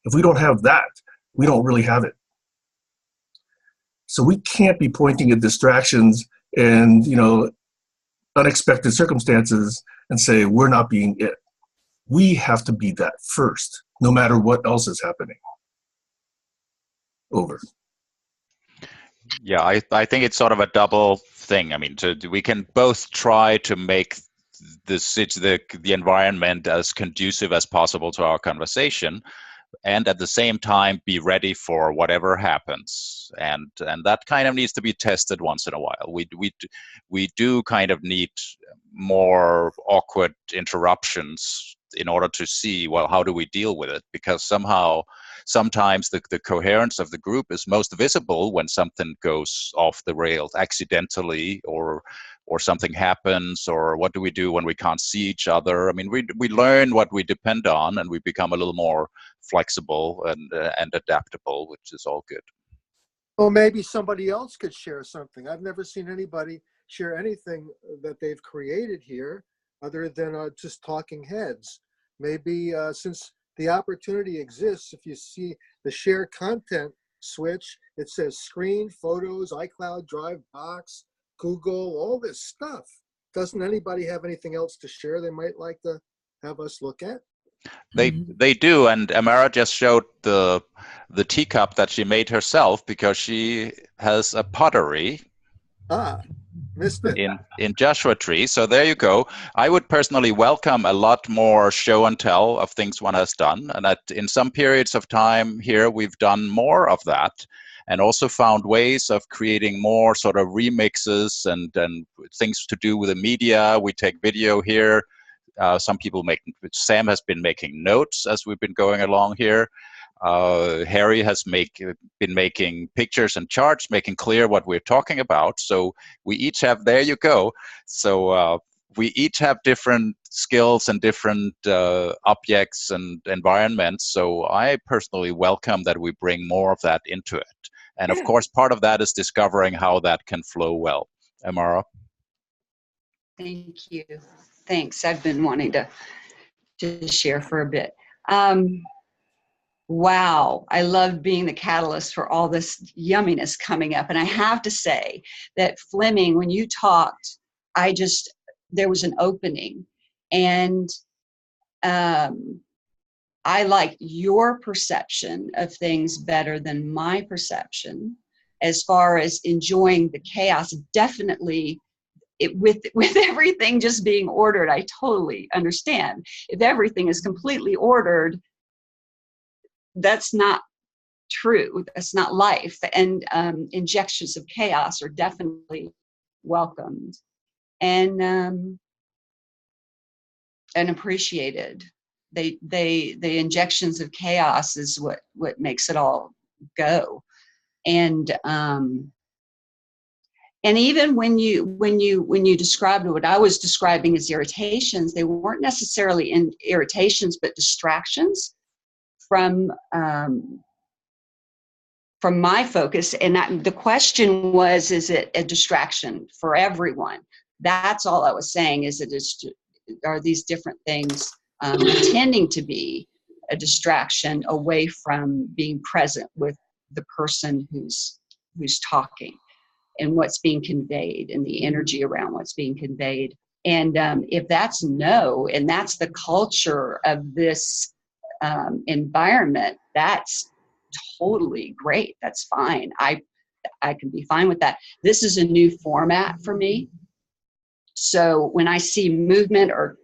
If we don't have that, we don't really have it. So we can't be pointing at distractions and, you know, unexpected circumstances and say we're not being it. We have to be that first, no matter what else is happening. Over. Yeah, I think it's sort of a double thing. I mean, we can both try to make the environment as conducive as possible to our conversation, and at the same time be ready for whatever happens, and that kind of needs to be tested once in a while. We do kind of need more awkward interruptions in order to see, well, how do we deal with it? Because sometimes the coherence of the group is most visible when something goes off the rails accidentally, or something happens, or what do we do when we can't see each other? I mean, we learn what we depend on, and we become a little more flexible and adaptable, which is all good. Well, maybe somebody else could share something. I've never seen anybody share anything that they've created here other than just talking heads. Maybe since the opportunity exists, if you see the share content switch, it says screen, photos, iCloud, Drive, Box, Google, all this stuff. Doesn't anybody have anything else to share they might like to have us look at? They do, and Amara just showed the teacup that she made herself because she has a pottery missed it. in Joshua Tree. So there you go. I would personally welcome a lot more show and tell of things one has done, and that in some periods of time here we've done more of that, and also found ways of creating more sort of remixes and things to do with the media. We take video here. Some people Sam has been making notes as we've been going along here. Harry has been making pictures and charts, making clear what we're talking about. So we each have, there you go. So we each have different skills and different objects and environments. So I personally welcome that we bring more of that into it. And of course, part of that is discovering how that can flow well. Amara? Thank you. Thanks. I've been wanting to share for a bit. Wow, I loved being the catalyst for all this yumminess coming up. And I have to say that Fleming, when you talked, there was an opening. And I like your perception of things better than my perception as far as enjoying the chaos. Definitely with everything just being ordered, I totally understand. If everything is completely ordered, that's not true. That's not life. And injections of chaos are definitely welcomed and appreciated. The injections of chaos is what makes it all go. And even when you described what I was describing as irritations, they weren't necessarily irritations, but distractions from my focus. And the question was, is it a distraction for everyone? That's all I was saying, are these different things tending to be a distraction away from being present with the person who's talking and what's being conveyed and the energy around what's being conveyed. And if that's no, and that's the culture of this environment, that's totally great. That's fine. I can be fine with that. This is a new format for me. So when I see movement or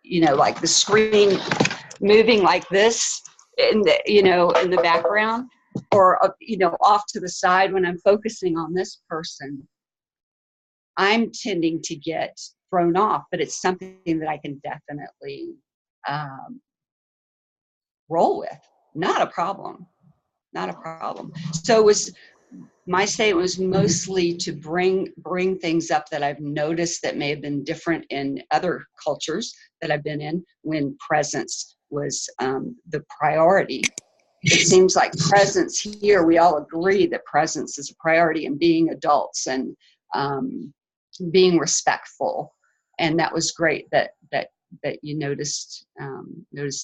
like the screen moving like this in the background, or off to the side when I'm focusing on this person, I'm tending to get thrown off, but it's something that I can definitely roll with. Not a problem. So my statement was mostly to bring things up that I've noticed that may have been different in other cultures that I've been in when presence was the priority. It seems like presence here, we all agree that presence is a priority in being adults and being respectful. And that was great that you noticed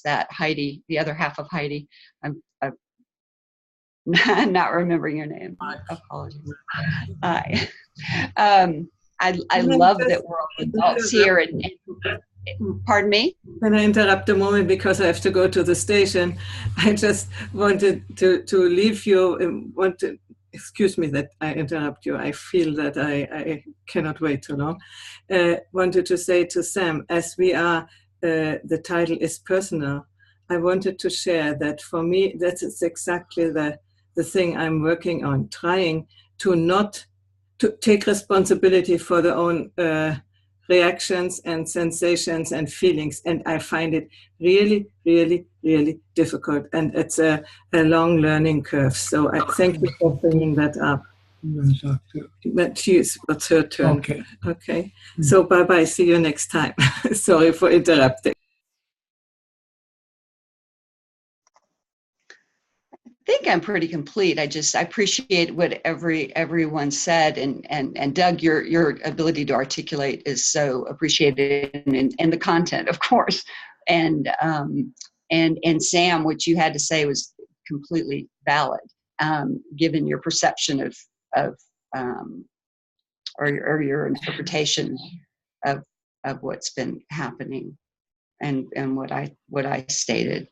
that. Heidi, the other half of Heidi, I'm not remembering your name. Apologies. I love that we're all adults here. And pardon me? Can I interrupt a moment because I have to go to the station? I just wanted to leave you. Excuse me that I interrupt you. I feel that I cannot wait too long. Wanted to say to Sam, as we are, the title is personal. I wanted to share that for me, that is exactly the thing I'm working on, trying to not to take responsibility for their own reactions and sensations and feelings. And I find it really, really, really difficult. And it's a long learning curve. So I thank you for bringing that up. But it's her turn. Okay. Okay. So bye-bye. See you next time. Sorry for interrupting. I think I'm pretty complete. I appreciate what everyone said, and Doug, your ability to articulate is so appreciated, and the content, of course, and Sam, what you had to say was completely valid, given your perception of or your interpretation of what's been happening, and what I stated.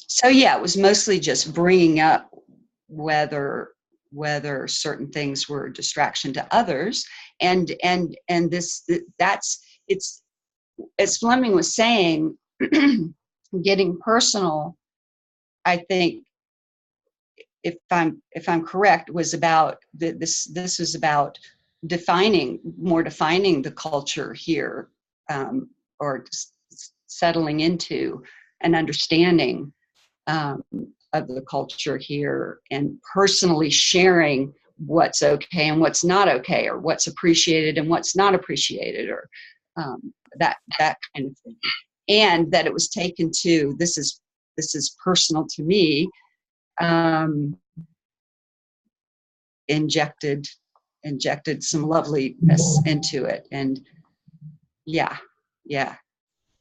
So yeah, it was mostly just bringing up whether certain things were a distraction to others, and that's as Fleming was saying, getting personal. I think if I'm correct, was about this was about defining the culture here, or settling into an understanding of the culture here, and personally sharing what's okay and what's not okay, or what's appreciated and what's not appreciated, or that kind of thing. And that it was taken to, this is personal to me, injected some loveliness into it. And yeah,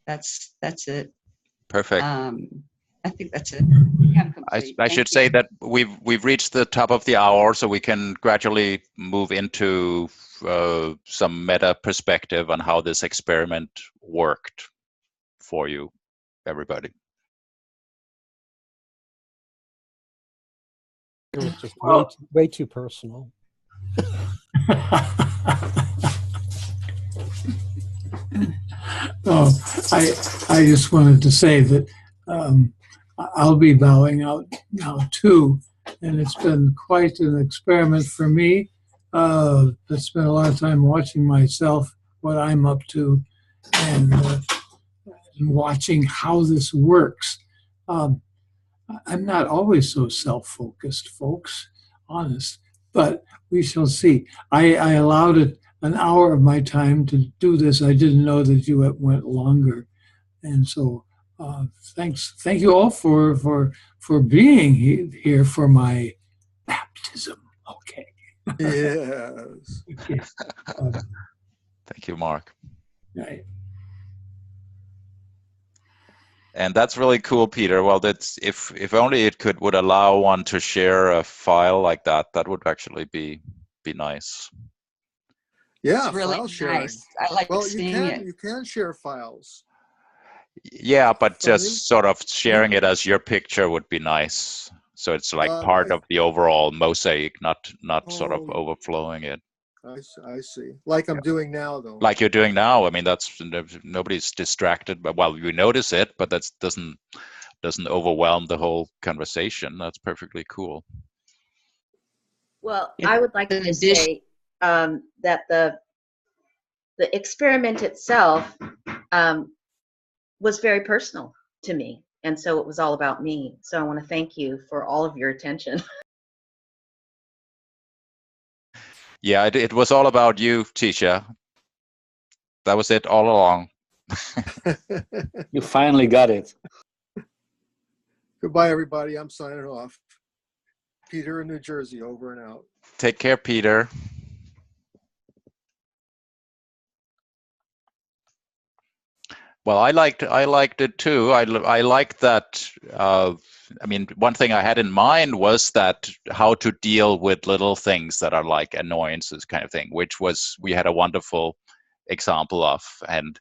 that's it. Perfect. I think that's it. I should say that we've reached the top of the hour, so we can gradually move into some meta perspective on how this experiment worked for you, everybody. It was just way too personal. I just wanted to say that I'll be bowing out now too, and it's been quite an experiment for me. I spent a lot of time watching myself, what I'm up to, and watching how this works. I'm not always so self-focused, folks, honest, but we shall see. I allowed it an hour of my time to do this. I didn't know that you went longer. And so thank you all for being here for my baptism. Okay. Yes. Okay. Thank you, Mark. Right. And that's really cool, Peter. Well, that's if only it would allow one to share a file like that. That would actually be nice. Yeah, it's really file sharing. nice. I like seeing it. You can share files. Yeah, but From just sort of sharing it as your picture would be nice. So it's like part of the overall mosaic, not sort of overflowing it. I see. Like I'm doing now, though. Like you're doing now. I mean, that's nobody's distracted, but well, you notice it, but that doesn't overwhelm the whole conversation. That's perfectly cool. Well, I would like to say that the experiment itself was very personal to me, And so it was all about me. So I want to thank you for all of your attention. Yeah, it was all about you, Tisha. That was it all along. You finally got it. Goodbye, everybody. I'm signing off. Peter in New Jersey, over and out. Take care, Peter. Well, I liked it too. I liked that. I mean, one thing I had in mind was that how to deal with little things that are like annoyances, kind of thing, which was we had a wonderful example of. And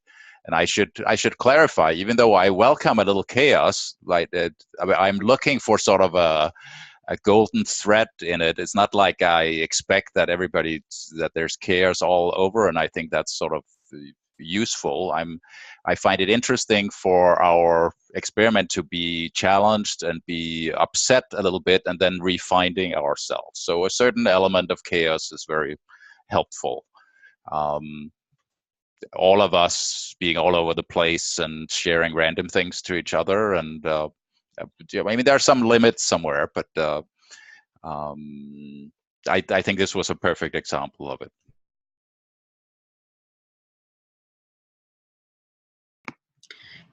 I should clarify, even though I welcome a little chaos, like I'm looking for sort of a golden thread in it. It's not like I expect that that there's chaos all over, and I think that's sort of useful. I find it interesting for our experiment to be challenged and be upset a little bit and then refinding ourselves. So a certain element of chaos is very helpful. All of us being all over the place and sharing random things to each other, and I mean, there are some limits somewhere, but I think this was a perfect example of it.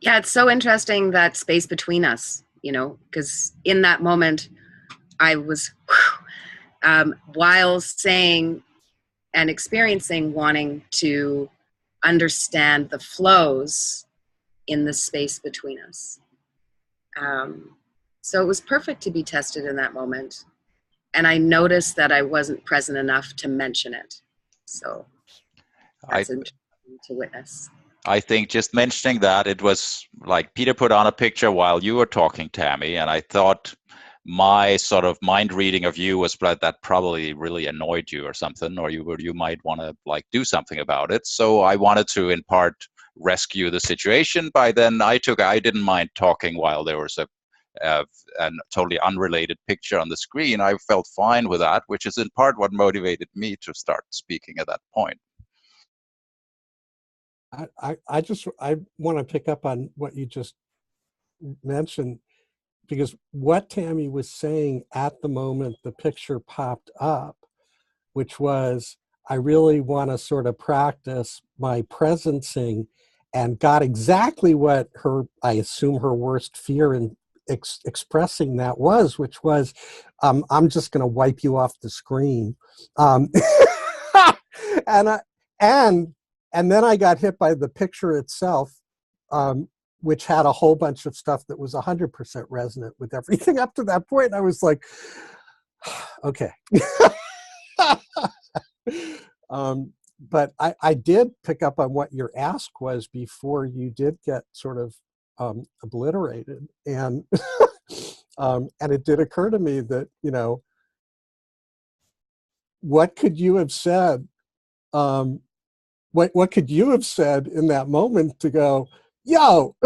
Yeah, it's so interesting, that space between us, because in that moment I was, while saying and experiencing wanting to understand the flows in the space between us. So it was perfect to be tested in that moment. And I noticed that I wasn't present enough to mention it. So that's interesting to witness. I think just mentioning that, it was like Peter put on a picture while you were talking, Tammy, and I thought my sort of mind reading of you was that probably really annoyed you or something, or you might want to like do something about it. So I wanted to, in part, rescue the situation. By then, I didn't mind talking while there was a totally unrelated picture on the screen. I felt fine with that, which is in part what motivated me to start speaking at that point. I want to pick up on what you just mentioned, because what Tammy was saying at the moment the picture popped up, which was, I really want to sort of practice my presencing, and got exactly what I assume her worst fear in expressing that was, which was, I'm just going to wipe you off the screen. And then I got hit by the picture itself, which had a whole bunch of stuff that was 100% resonant with everything up to that point. I was like, okay. But I did pick up on what your ask was before you did get sort of obliterated. And and it did occur to me that, what could you have said? What could you have said in that moment to go, yo,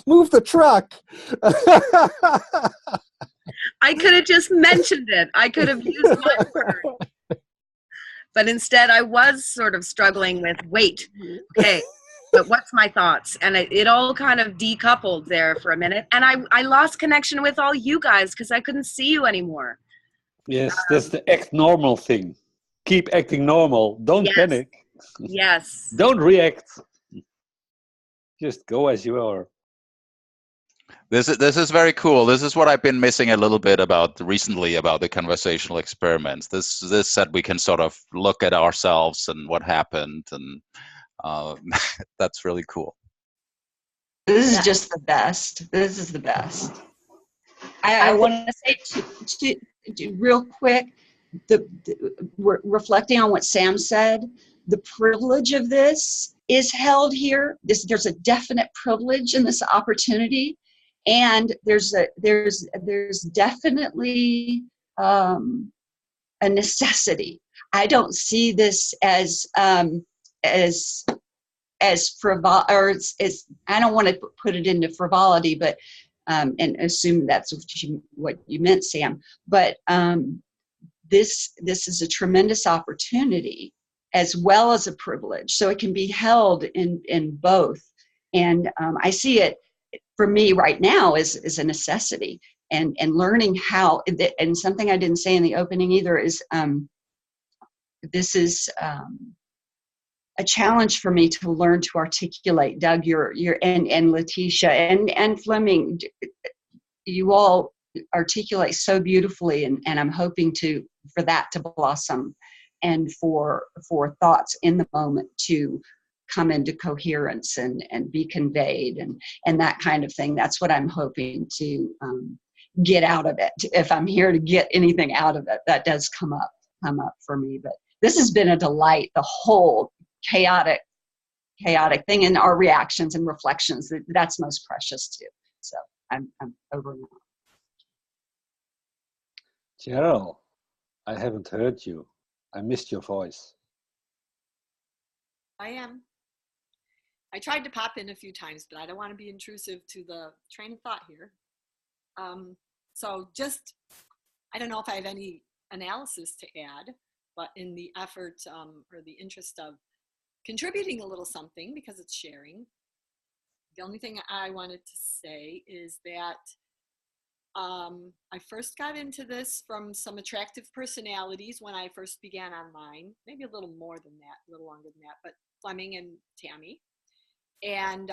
move the truck? I could have just mentioned it. I could have used my word. But instead, I was sort of struggling with, wait, okay, but what's my thoughts? And it all kind of decoupled there for a minute. And I lost connection with all you guys because I couldn't see you anymore. Yes, that's the act normal thing. Keep acting normal. Don't panic. Yes. Don't react. Just go as you are. This is very cool. This is what I've been missing a little bit recently about the conversational experiments. This that we can sort of look at ourselves and what happened, and that's really cool. This is just the best. This is the best. I want to say real quick, reflecting on what Sam said, the privilege of this is held here. There's a definite privilege in this opportunity, and there's definitely a necessity. I don't see this as frivol, or as I don't want to put it into frivolity, but and assume that's what you meant, Sam. But this is a tremendous opportunity as well as a privilege, so it can be held in both. And I see it for me right now is a necessity. And learning how, and something I didn't say in the opening either is, this is a challenge for me to learn to articulate. Doug, and Letitia and Fleming, you all articulate so beautifully, and I'm hoping for that to blossom, and for thoughts in the moment to come into coherence and be conveyed, and that kind of thing. That's what I'm hoping to get out of it. If I'm here to get anything out of it, that does come up for me. But this has been a delight, the whole chaotic thing, and our reactions and reflections, that's most precious too. So I'm over now. Cheryl, I haven't heard you. I missed your voice. I am. I tried to pop in a few times, but I don't want to be intrusive to the train of thought here. So just, I don't know if I have any analysis to add, but in the effort or the interest of contributing a little something, because it's sharing, the only thing I wanted to say is that I first got into this from some attractive personalities when I first began online, maybe a little more than that, a little longer than that, but Fleming and Tammy. And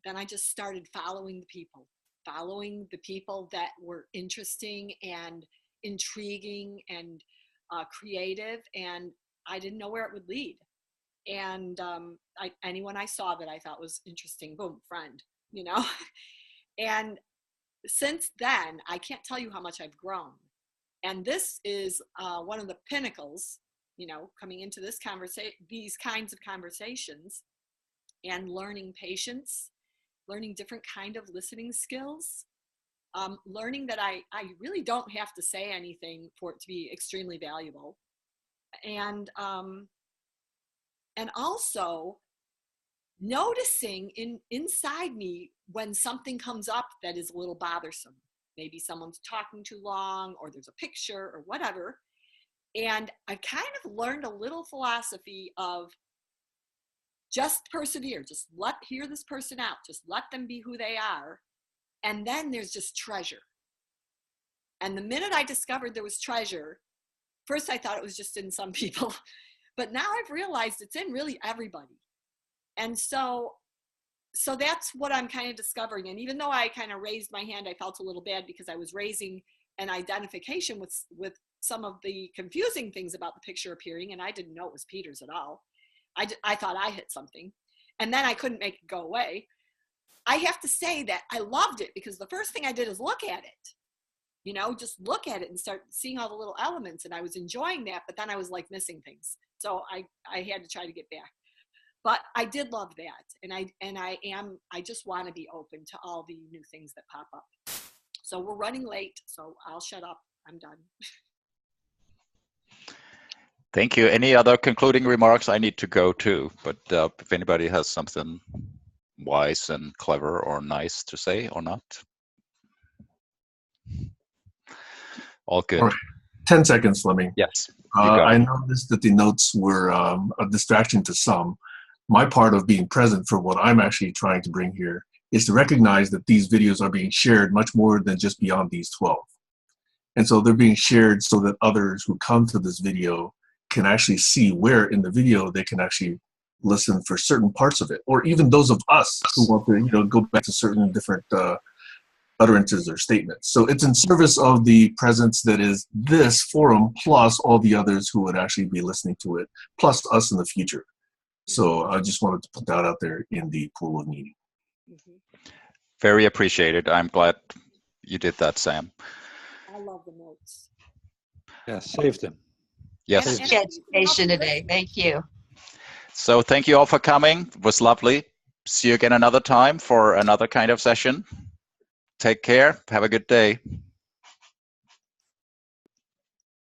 then I just started following the people that were interesting and intriguing and creative, and I didn't know where it would lead. And anyone I saw that I thought was interesting, boom, friend, you know. And since then, I can't tell you how much I've grown. And this is one of the pinnacles, you know, coming into this these kinds of conversations, and learning patience, learning different kind of listening skills, learning that I really don't have to say anything for it to be extremely valuable. And also noticing inside me when something comes up that is a little bothersome. Maybe someone's talking too long, or there's a picture or whatever. And I kind of learned a little philosophy of just persevere, just hear this person out, just let them be who they are. And then there's just treasure. And the minute I discovered there was treasure, first I thought it was just in some people, but now I've realized it's in really everybody. And so that's what I'm kind of discovering. And even though I kind of raised my hand, I felt a little bad because I was raising an identification with some of the confusing things about the picture appearing, and I didn't know it was Peter's at all. I thought I hit something, and then I couldn't make it go away. I have to say that I loved it, because the first thing I did is look at it, you know, just look at it and start seeing all the little elements, and I was enjoying that, but then I was like missing things. So I had to try to get back. But I did love that, and I just want to be open to all the new things that pop up. So we're running late, so I'll shut up. I'm done. Thank you. Any other concluding remarks? I need to go too, but if anybody has something wise and clever or nice to say or not. All good. All right. 10 seconds, Fleming. Yes. I noticed that the notes were a distraction to some. My part of being present for what I'm actually trying to bring here is to recognize that these videos are being shared much more than just beyond these 12. And so they're being shared so that others who come to this video can actually see where in the video they can actually listen for certain parts of it, or even those of us who want to, you know, go back to certain different utterances or statements. So it's in service of the presence that is this forum, plus all the others who would actually be listening to it, plus us in the future. So I just wanted to put that out there in the pool of meaning. Very appreciated. I'm glad you did that, Sam. I love the notes. Yeah, save them. Yes. Good education today. Thank you. So thank you all for coming. It was lovely. See you again another time for another kind of session. Take care. Have a good day.